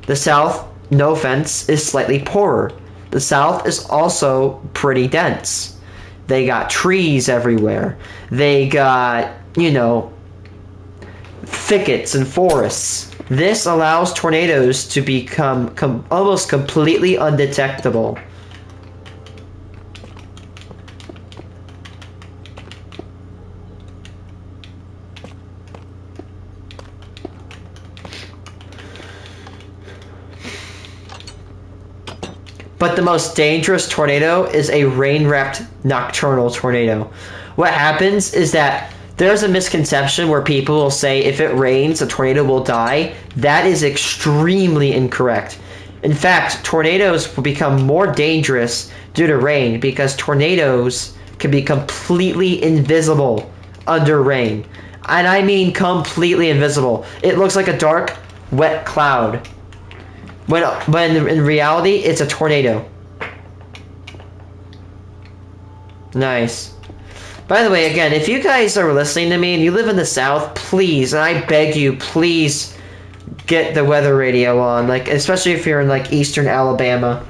the South, no offense, is slightly poorer. The South is also pretty dense. They got trees everywhere. They got, thickets and forests. This allows tornadoes to become almost completely undetectable. But the most dangerous tornado is a rain-wrapped nocturnal tornado. What happens is that there's a misconception where people will say if it rains, a tornado will die. That is extremely incorrect. In fact, tornadoes will become more dangerous due to rain because tornadoes can be completely invisible under rain. And I mean completely invisible. It looks like a dark, wet cloud. When in reality, it's a tornado. Nice. By the way, again, if you guys are listening to me and you live in the South, please, and I beg you, please get the weather radio on. Like, especially if you're in, like, eastern Alabama.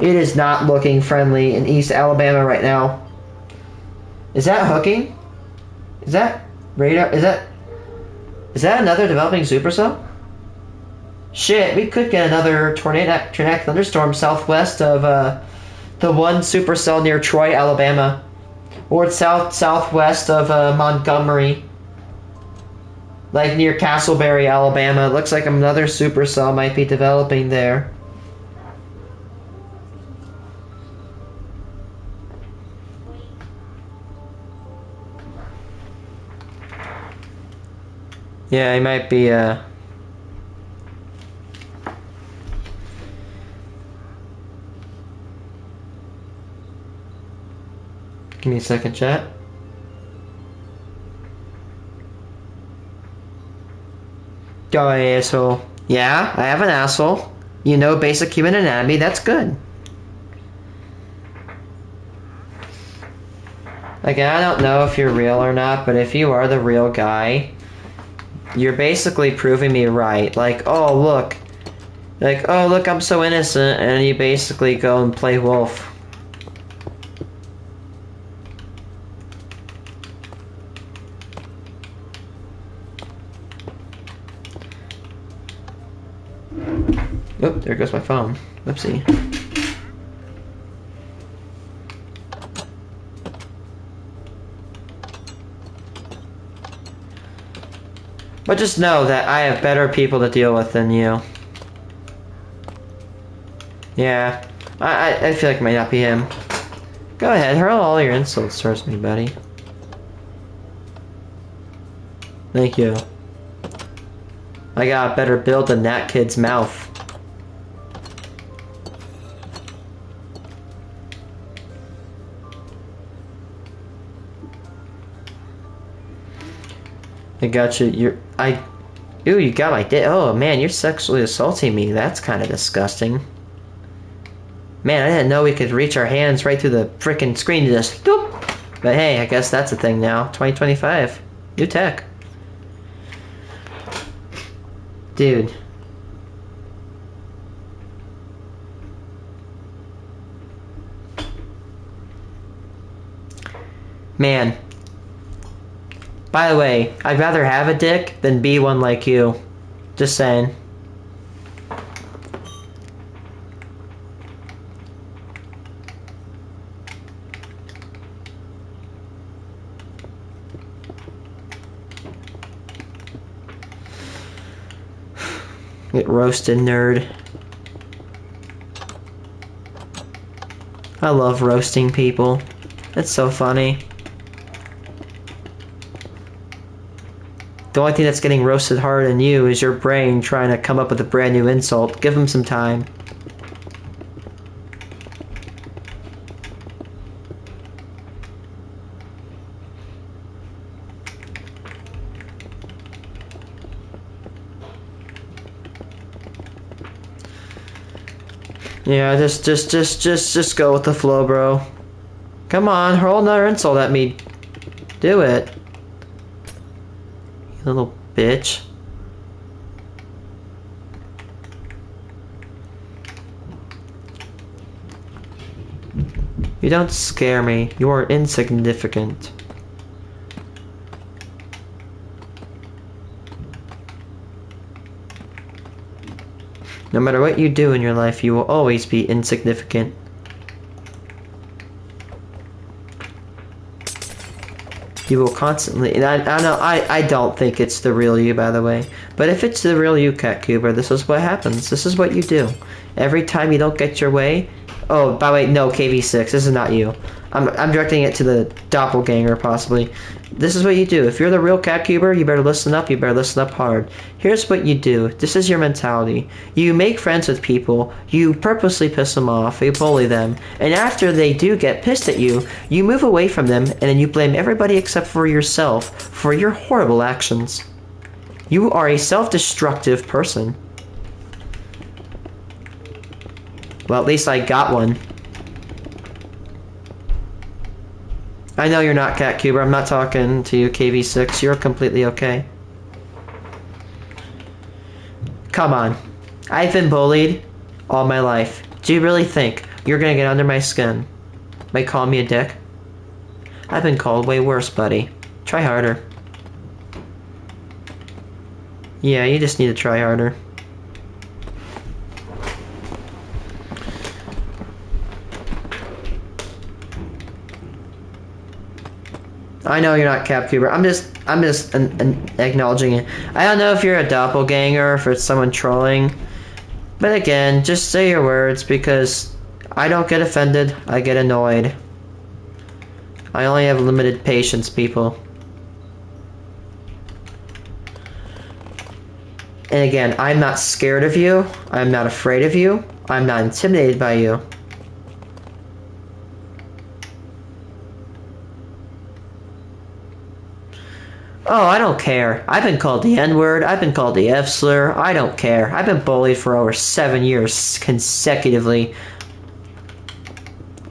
It is not looking friendly in East Alabama right now. Is that hooking? Is that radar? Is that another developing supercell? Shit, we could get another tornadic thunderstorm southwest of the one supercell near Troy, Alabama, or southwest of Montgomery, like near Castleberry, Alabama. It looks like another supercell might be developing there. Yeah, he might be Give me a second, chat. Go, asshole. Yeah, I have an asshole. You know basic human anatomy, that's good. Like, I don't know if you're real or not, but if you are the real guy, you're basically proving me right. Like, oh, look. Like, oh, look, I'm so innocent, and you basically go and play wolf. Oh, there goes my phone. Whoopsie. But just know that I have better people to deal with than you. Yeah, I feel like it might not be him. Go ahead, hurl all your insults towards me, buddy. Thank you. I got a better build than that kid's mouth. I got you. Ooh, you got my dick. Oh man, you're sexually assaulting me. That's kind of disgusting. Man, I didn't know we could reach our hands right through the frickin' screen to just doop. But hey, I guess that's a thing now. 2025, new tech. Dude. Man. By the way, I'd rather have a dick than be one like you. Just saying. Get roasted, nerd. I love roasting people. It's so funny. The only thing that's getting roasted harder than you is your brain trying to come up with a brand new insult. Give him some time. Yeah, just go with the flow, bro. Come on, hurl another insult at me. Do it. You little bitch. You don't scare me. You are insignificant. No matter what you do in your life, you will always be insignificant. You will constantly, and I don't think it's the real you, by the way. But if it's the real you, CatCuber, this is what happens. This is what you do. Every time you don't get your way. Oh, by the way, no, KV6, this is not you. I'm directing it to the doppelganger, possibly. This is what you do. If you're the real CatCuber, you better listen up. You better listen up hard. Here's what you do. This is your mentality. You make friends with people. You purposely piss them off. You bully them. And after they do get pissed at you, you move away from them, and then you blame everybody except for yourself for your horrible actions. You are a self-destructive person. Well, at least I got one. I know you're not CatCuber. I'm not talking to you, KV6. You're completely okay. Come on. I've been bullied all my life. Do you really think you're gonna get under my skin by calling me a dick? I've been called way worse, buddy. Try harder. Yeah, you just need to try harder. I know you're not CatCuber. I'm just acknowledging it. I don't know if you're a doppelganger or if it's someone trolling. But again, just say your words because I don't get offended. I get annoyed. I only have limited patience, people. And again, I'm not scared of you. I'm not afraid of you. I'm not intimidated by you. Oh, I don't care. I've been called the N-word. I've been called the F-slur. I don't care. I've been bullied for over 7 years consecutively.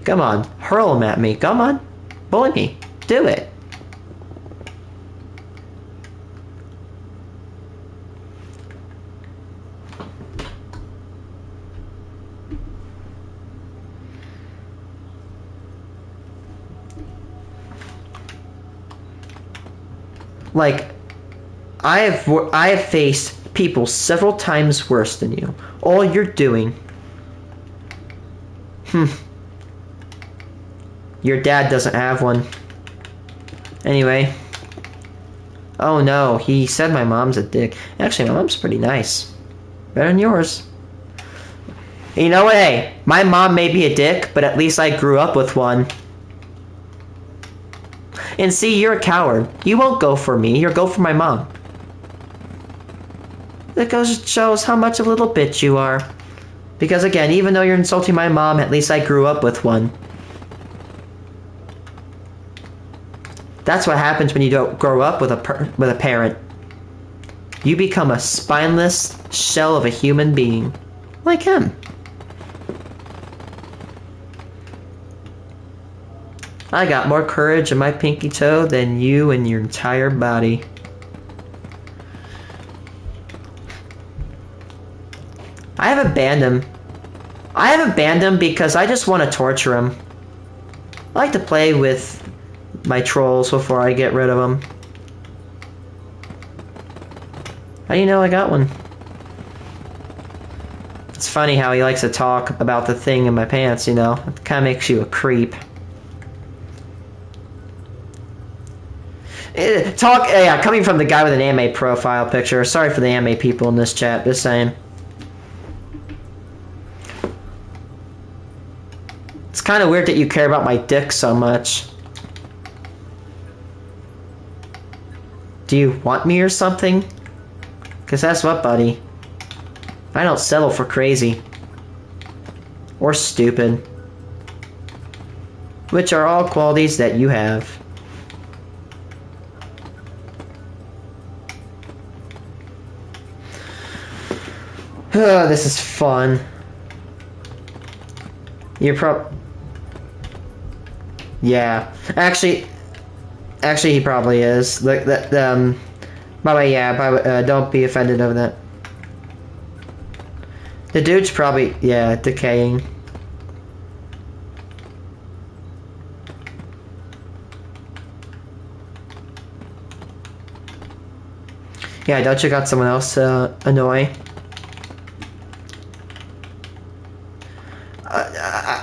Come on. Hurl them at me. Come on. Bully me. Do it. Like, I have faced people several times worse than you. All you're doing... Your dad doesn't have one. Anyway. Oh no, he said my mom's a dick. Actually, my mom's pretty nice. Better than yours. You know what? Hey, my mom may be a dick, but at least I grew up with one. And see, you're a coward. You won't go for me. You'll go for my mom. That shows how much of a little bitch you are. Because again, even though you're insulting my mom, at least I grew up with one. That's what happens when you don't grow up with a parent. You become a spineless shell of a human being. Like him. I got more courage in my pinky toe than you and your entire body. I haven't banned him. I haven't banned him because I just want to torture him. I like to play with my trolls before I get rid of them. How do you know I got one? It's funny how he likes to talk about the thing in my pants, you know? It kind of makes you a creep. Coming from the guy with an anime profile picture. Sorry for the anime people in this chat, just saying. It's kind of weird that you care about my dick so much. Do you want me or something? Because that's what, buddy. I don't settle for crazy. Or stupid. Which are all qualities that you have. Oh, this is fun. You're Yeah. Actually, Actually, he probably is. Look, by the way, yeah, don't be offended over that. The dude's probably, yeah, decaying. Yeah, don't you got someone else to annoy?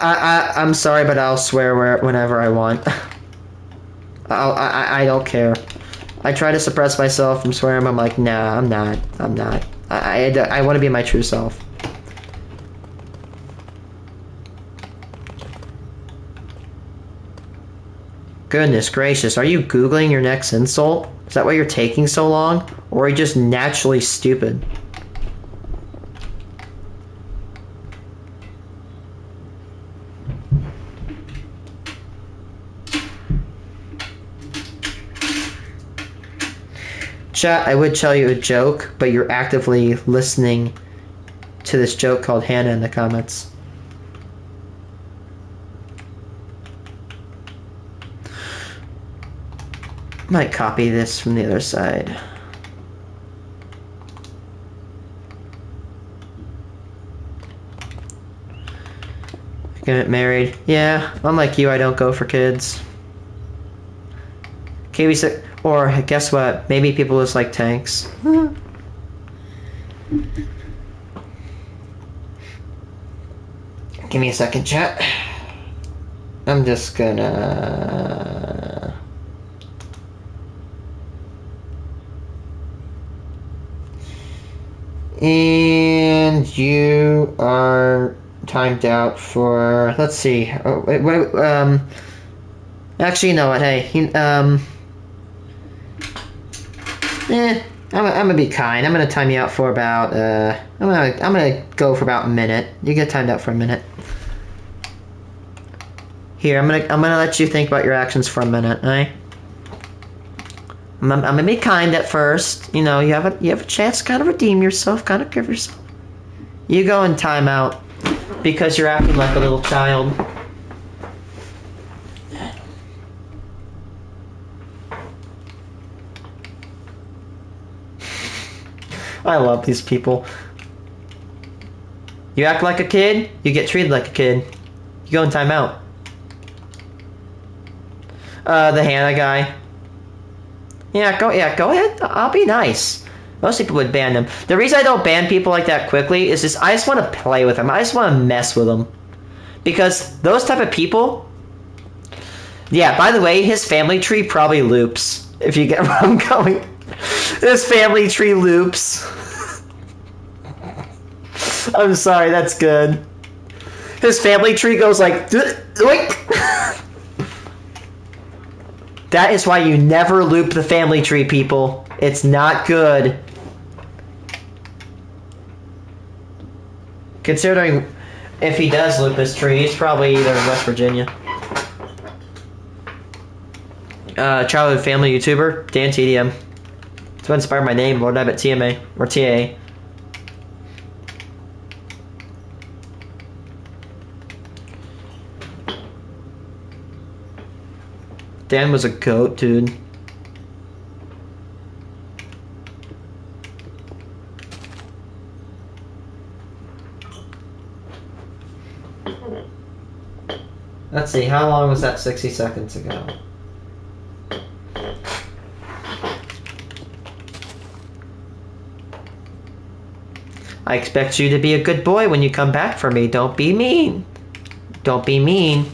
I'm sorry, but I'll swear whenever I want. I don't care. I try to suppress myself from swearing, but I'm like, nah, I'm not. I'm not. I want to be my true self. Goodness gracious, are you Googling your next insult? Is that why you're taking so long? Or are you just naturally stupid? Chat, I would tell you a joke, but you're actively listening to this joke called Hannah in the comments. Might copy this from the other side. Get married. Yeah, unlike you, I don't go for kids. KB6, or guess what? Maybe people just like tanks. Give me a second, chat. I'm just gonna... And you are timed out for, let's see. Oh, wait, actually, you know what? Hey, I'm gonna be kind. I'm gonna time you out for about I'm gonna go for about a minute. You get timed out for a minute. Here, I'm gonna let you think about your actions for a minute, alright? I'm gonna be kind at first. You know, you have a chance to kind of redeem yourself, kind of give yourself. You go in timeout because you're acting like a little child. I love these people. You act like a kid, you get treated like a kid. You go in timeout. The Hannah guy. Yeah, go ahead. I'll be nice. Most people would ban them. The reason I don't ban people like that quickly is just I just want to play with them. I just want to mess with them. Because those type of people... Yeah, by the way, his family tree probably loops. If you get where I'm going. His family tree loops. I'm sorry, that's good. His family tree goes like... That is why you never loop the family tree, people. It's not good. Considering if he does loop his tree, he's probably either in West Virginia. Childhood family YouTuber, Dan TDM. That's what inspired my name, Lord Abbott TMA, or TAA. Dan was a goat, dude. Let's see, how long was that 60 seconds ago? I expect you to be a good boy when you come back for me. Don't be mean. Don't be mean.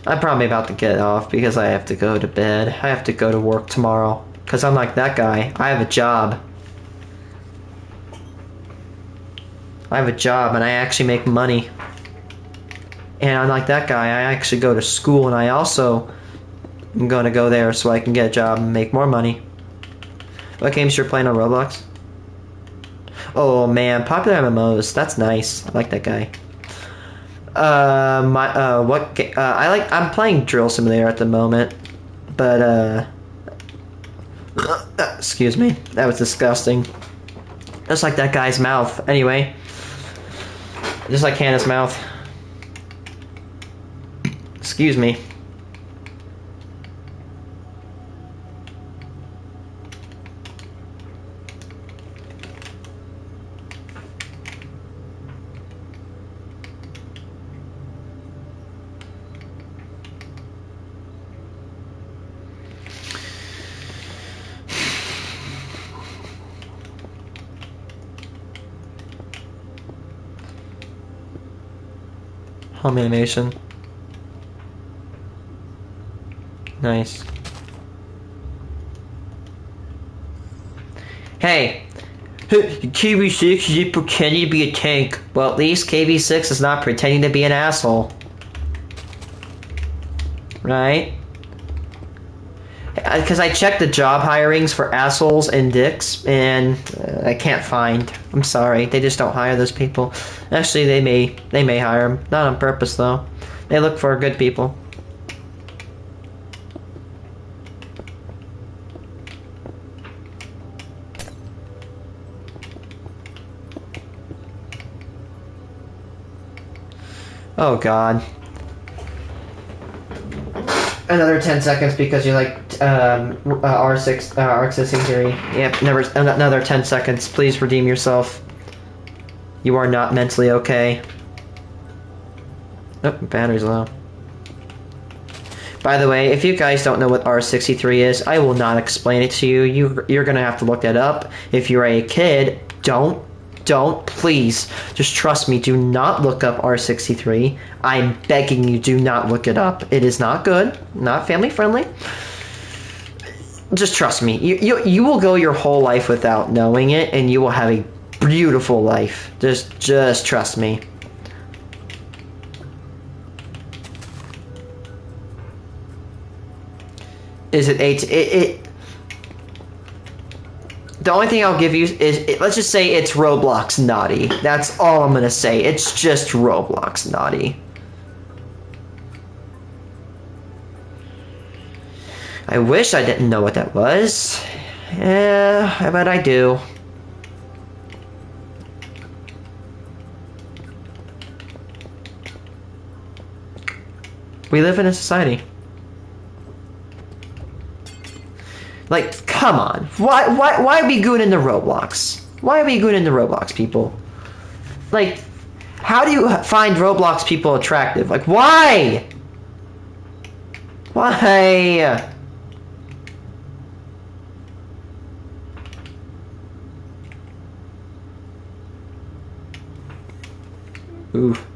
I'm probably about to get off because I have to go to bed. I have to go to work tomorrow. Because unlike that guy, I have a job. I have a job and I actually make money. And unlike that guy, I actually go to school and I also am going to go there so I can get a job and make more money. What games you're playing on Roblox? Oh man, popular MMOs. That's nice. I like that guy. I'm playing Drill Simulator at the moment, but excuse me, that was disgusting. Just like that guy's mouth. Anyway, just like Hannah's mouth. Excuse me. Home animation. Nice. Hey, KV6 is pretending to be a tank. Well, at least KV6 is not pretending to be an asshole. Right? Because I checked the job hirings for assholes and dicks, and I can't find. I'm sorry, they just don't hire those people. Actually, they may hire them, not on purpose though. They look for good people. Oh God. Another 10 seconds because you like R6 Arc 63. Yep, another 10 seconds. Please redeem yourself. You are not mentally okay. Oh, battery's low. By the way, if you guys don't know what R63 is, I will not explain it to you. You're gonna have to look that up. If you're a kid, don't, please, just trust me, do not look up R63. I'm begging you, do not look it up. It is not good, not family friendly. Just trust me. You will go your whole life without knowing it, and you will have a beautiful life. Just trust me. Is it the only thing I'll give you is, let's just say it's Roblox naughty. That's all I'm gonna say. It's just Roblox naughty. I wish I didn't know what that was. Yeah, I bet I do. We live in a society. Like, come on. Why are we good into Roblox? Why are we good into Roblox, people? Like, how do you find Roblox people attractive? Like, why? Why? Oof.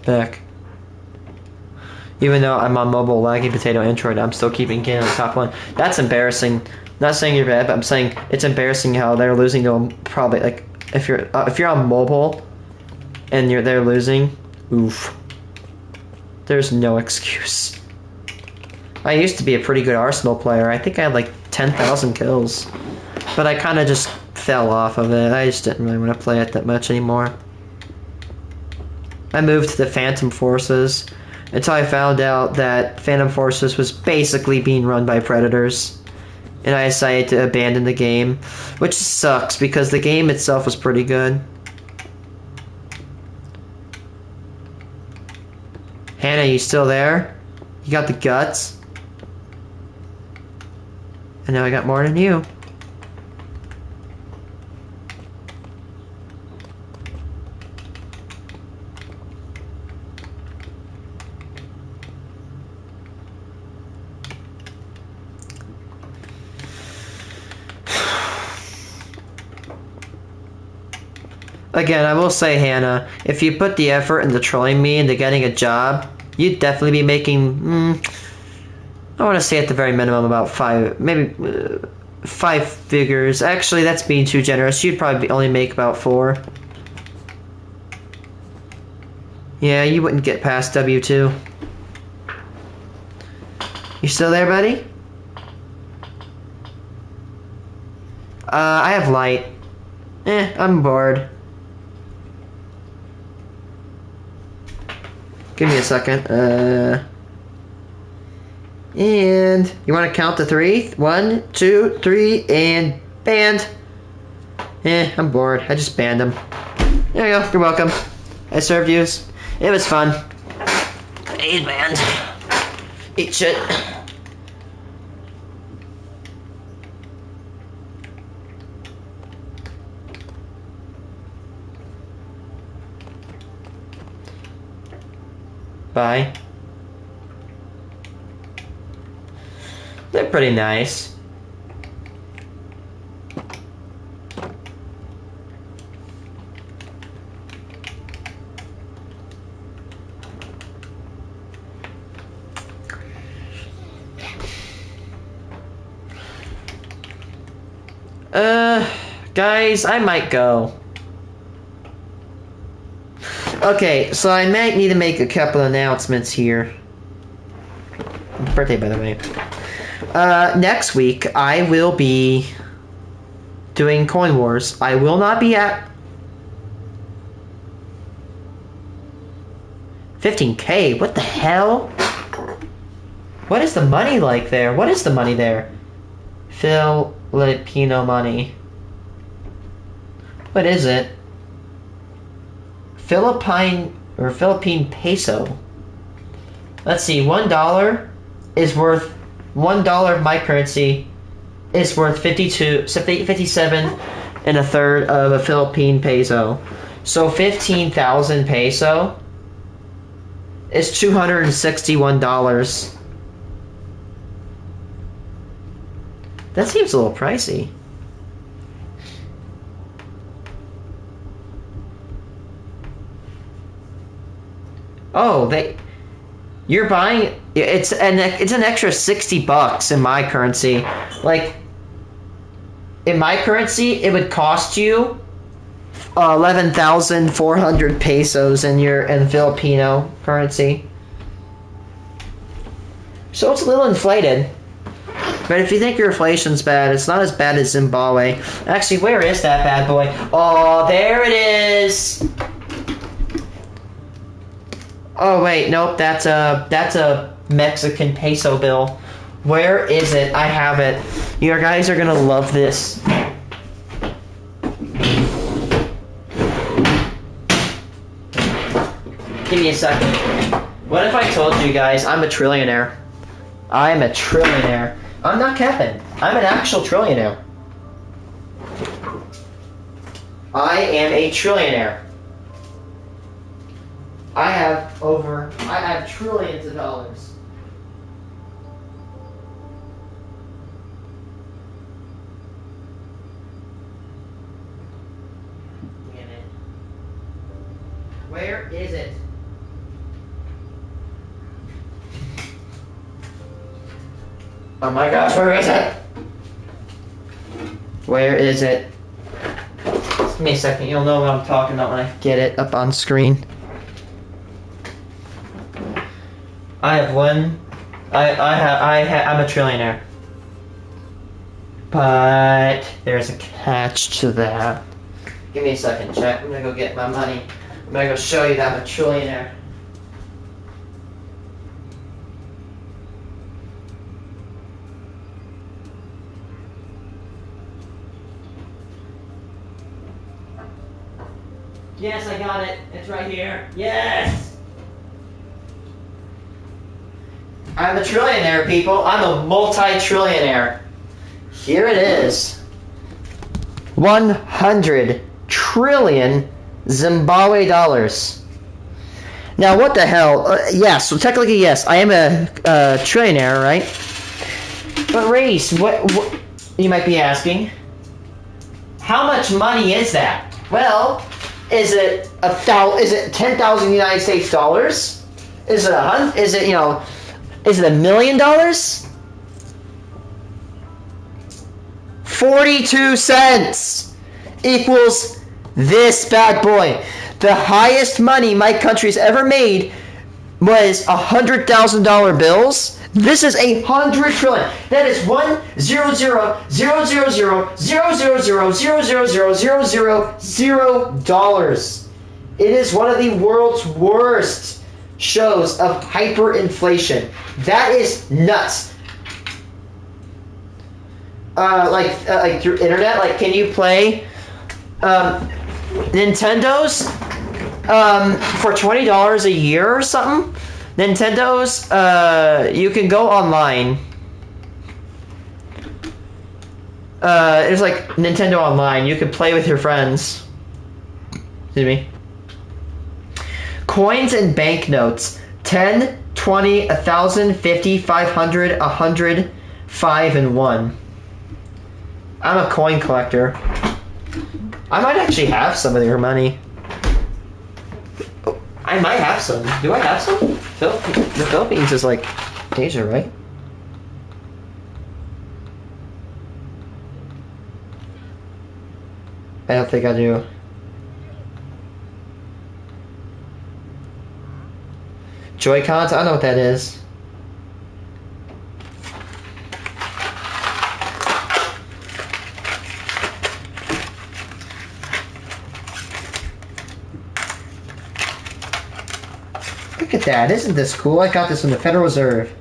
Back. Even though I'm on mobile, laggy potato Android, I'm still keeping King on the top one. That's embarrassing. Not saying you're bad, but I'm saying it's embarrassing how they're losing to probably, like, if you're on mobile and they're losing, oof. There's no excuse. I used to be a pretty good Arsenal player. I think I had like 10,000 kills, but I kind of just fell off of it. I just didn't really want to play it that much anymore. I moved to the Phantom Forces until I found out that Phantom Forces was basically being run by predators. And I decided to abandon the game, which sucks because the game itself was pretty good. Hannah, you still there? You got the guts? And now I got more than you. Again, I will say, Hannah, if you put the effort into trolling me into getting a job, you'd definitely be making, I want to say at the very minimum about 5 figures. Actually, that's being too generous. You'd probably only make about 4. Yeah, you wouldn't get past W2. You still there, buddy? I have light. I'm bored. Give me a second. And you want to count to 3? 1, 2, 3, and banned. I'm bored. I just banned him. There you go. You're welcome. I served you. It was fun. He's banned. Eat shit. Bye. They're pretty nice. Guys, I might go. Okay, so I might need to make a couple announcements here. Birthday, by the way. Next week, I will be doing Coin Wars. I will not be at 15K. What the hell? What is the money like there? What is the money there? Filipino money. What is it? Philippine peso. Let's see. $1 is worth $1 of my currency is worth 57 and a third of a Philippine peso. So 15,000 peso is $261. That seems a little pricey. Oh, you're buying. It's an extra $60 in my currency. Like, in my currency, it would cost you 11,400 pesos in Filipino currency. So it's a little inflated. But if you think your inflation's bad, it's not as bad as Zimbabwe. Actually, where is that bad boy? Oh, there it is. Oh wait, nope, that's a Mexican peso bill. Where is it? I have it. You guys are gonna love this. Give me a second. What if I told you guys I'm a trillionaire? I'm a trillionaire. I'm not capping. I'm an actual trillionaire. I am a trillionaire. I have trillions of dollars. Damn it. Where is it? Oh my gosh, where is it? Where is it? Give me a second, you'll know what I'm talking about when I get it up on screen. I'm a trillionaire. But there's a catch to that. Give me a second, chat. I'm gonna go get my money. I'm gonna go show you that I'm a trillionaire. Yes, I got it. It's right here. Yes! I'm a trillionaire, people. I'm a multi-trillionaire. Here it is. 100 trillion Zimbabwe dollars. Now, what the hell? Yes, so technically, yes, I am a trillionaire, right? But Reese, what you might be asking? How much money is that? Well, is it 10,000 United States dollars? Is it Is it $1 million? 42 cents equals this bad boy. The highest money my country's ever made was $100,000 bills. This is 100 trillion. That is 1,000,000,000,000,000,000 dollars. It is one of the world's worst shows of hyperinflation. That is nuts. Like through internet, like can you play Nintendo's for $20 a year or something? Nintendo's you can go online. There's like Nintendo Online. You can play with your friends. Excuse me. Coins and banknotes. 10, 20, 1,000, 50, 500, 100, 5, and 1. I'm a coin collector. I might actually have some of your money. I might have some. Do I have some? The Philippines is like Asia, right? I don't think I do. Joy-Cons? I don't know what that is. Look at that. Isn't this cool? I got this from the Federal Reserve.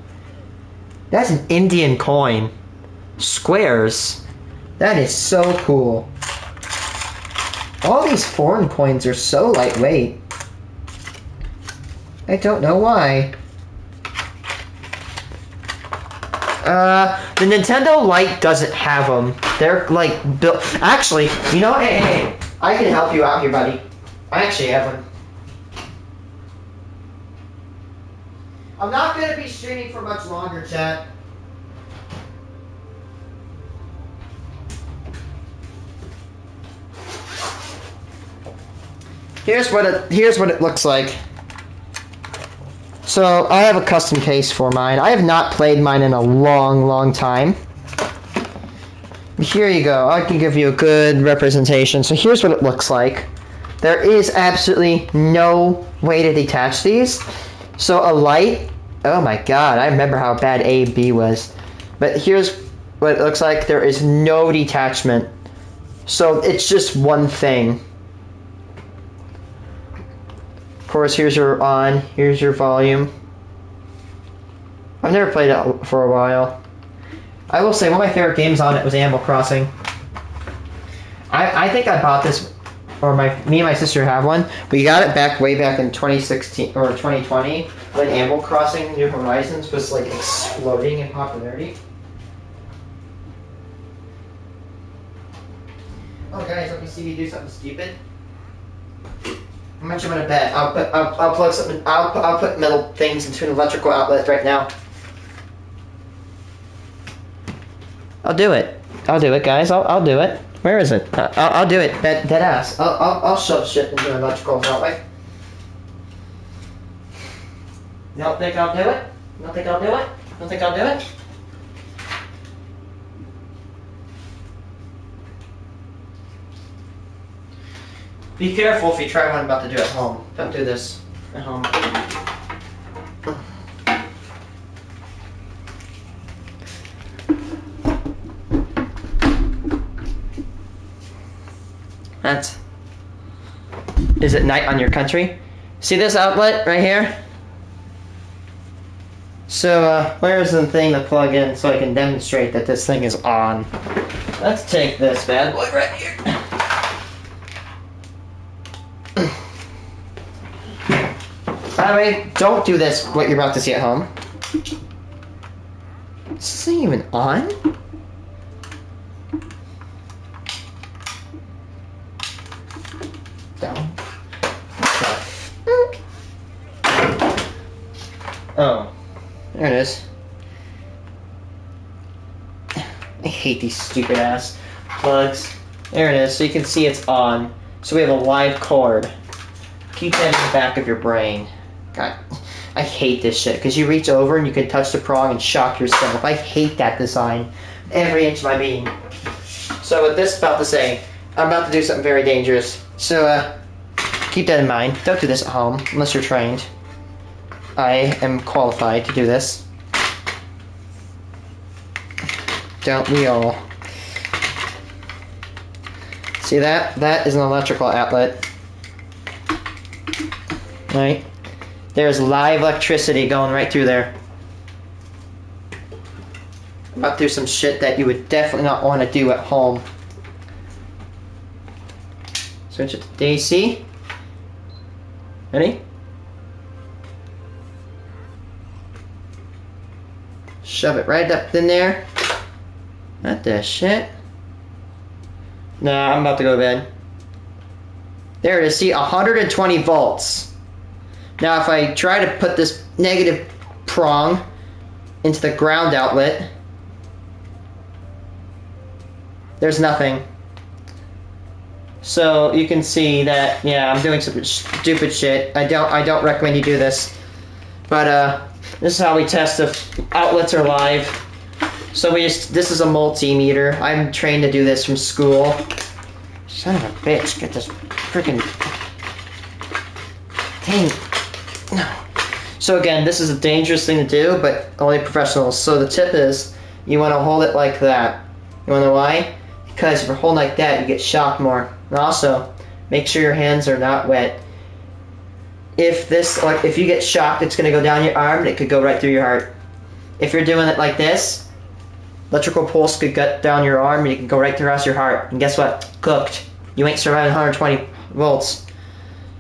That's an Indian coin. Squares. That is so cool. All these foreign coins are so lightweight. I don't know why. The Nintendo Lite doesn't have them. They're like built. Actually, you know what? Hey, I can help you out here, buddy. I actually have them. I'm not gonna be streaming for much longer, chat. Here's what it looks like. So I have a custom case for mine. I have not played mine in a long time. Here you go. I can give you a good representation. So here's what it looks like. There is absolutely no way to detach these. So a light, oh my god, I remember how bad A/B was. But here's what it looks like. There is no detachment. So it's just one thing. Of course, here's your on, here's your volume. I've never played it for a while. I will say one of my favorite games on it was Animal Crossing. I think I bought this, or me and my sister have one. We got it way back in 2016 or 2020 when Animal Crossing New Horizons was like exploding in popularity. Oh guys, let me see you do something stupid. How much I'm gonna bet? I'll plug something. I'll put metal things into an electrical outlet right now. I'll do it. I'll do it, guys. I'll do it. Where is it? I'll do it. Dead ass. I'll shove shit into an electrical outlet. You don't think I'll do it? You don't think I'll do it? You don't think I'll do it? Be careful if you try what I'm about to do at home. Don't do this at home. Is it night on your country? See this outlet right here? So, where's the thing to plug in so I can demonstrate that this thing is on? Let's take this bad boy right here. By the way, don't do this, what you're about to see at home. Is this thing even on? Down. Oh, there it is. I hate these stupid ass plugs. There it is, so you can see it's on. So we have a live cord. Keep that in the back of your brain. God, I hate this shit, because you reach over and you can touch the prong and shock yourself. I hate that design. Every inch of my being. So with this about to say, I'm about to do something very dangerous. So, keep that in mind. Don't do this at home, unless you're trained. I am qualified to do this. Don't we all? See that? That is an electrical outlet. Right? There's live electricity going right through there. I'm about to do some shit that you would definitely not want to do at home. Switch it to DC. Ready? Shove it right up in there. What the shit? Nah, I'm about to go to bed. There it is. See, 120 volts. Now, if I try to put this negative prong into the ground outlet, there's nothing. So you can see that, yeah, I'm doing some stupid shit. I don't recommend you do this. But this is how we test if outlets are live. So this is a multimeter. I'm trained to do this from school. Son of a bitch, get this freaking thing. No. So again, this is a dangerous thing to do, but only professionals. So the tip is, you want to hold it like that. You want to know why? Because if you're holding like that, you get shocked more. And also, make sure your hands are not wet. If you get shocked, it's going to go down your arm, and it could go right through your heart. If you're doing it like this, electrical pulse could get down your arm, and it can go right across your heart. And guess what? Cooked. You ain't surviving 120 volts.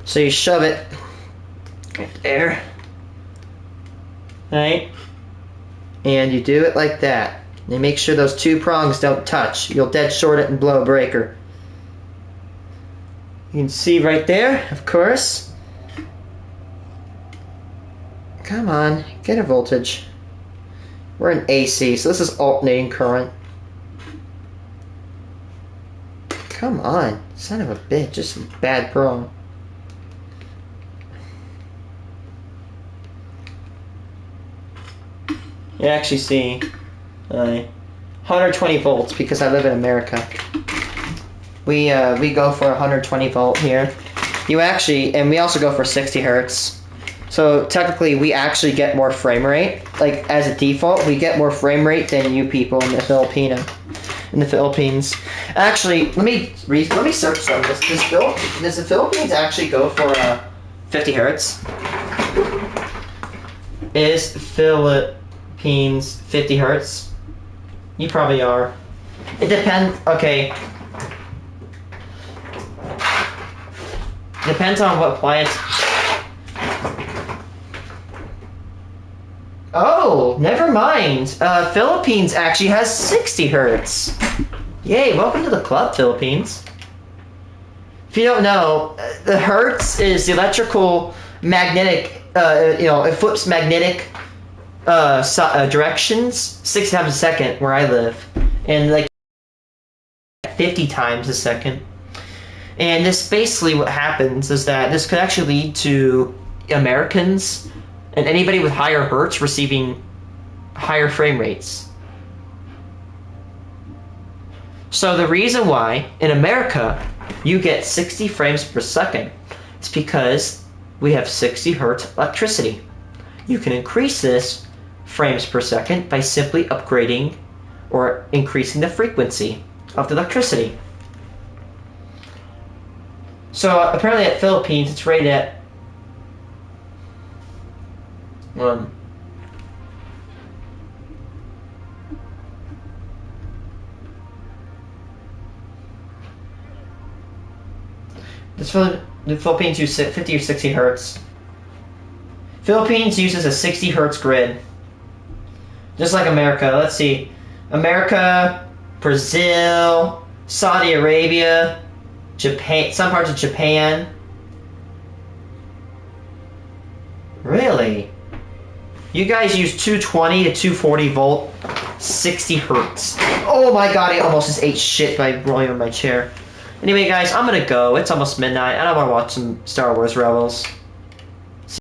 So you shove it right there. Right? And you do it like that. And make sure those two prongs don't touch. You'll dead short it and blow a breaker. You can see right there, of course. Come on, get a voltage. We're in AC, so this is alternating current. Come on, son of a bitch, this is bad prong. You actually see 120 volts because I live in America. We go for 120 volt here. And we also go for 60 hertz. So technically, we actually get more frame rate. Like as a default, we get more frame rate than you people in the Philippines. Actually, let me search some. Does the Philippines actually go for 50 hertz? Is Philippines 50 hertz? You probably are. It depends. Okay. Depends on what appliance. Oh, never mind. Philippines actually has 60 hertz. Yay, welcome to the club, Philippines. If you don't know, the hertz is the electrical magnetic, it flips magnetic directions 60 times a second where I live. And like 50 times a second. And this basically what happens is that this could actually lead to Americans and anybody with higher hertz receiving higher frame rates. So the reason why in America you get 60 frames per second is because we have 60 hertz electricity. You can increase this frames per second by simply upgrading or increasing the frequency of the electricity. So apparently at Philippines it's rated at the Philippines use 50 or 60 hertz. Philippines uses a 60 hertz grid. Just like America. Let's see. America, Brazil, Saudi Arabia, Japan, some parts of Japan. Really? You guys use 220 to 240 volt, 60 hertz. Oh my god, I almost just ate shit by rolling on my chair. Anyway, guys, I'm gonna go. It's almost midnight. I don't want to watch some Star Wars Rebels.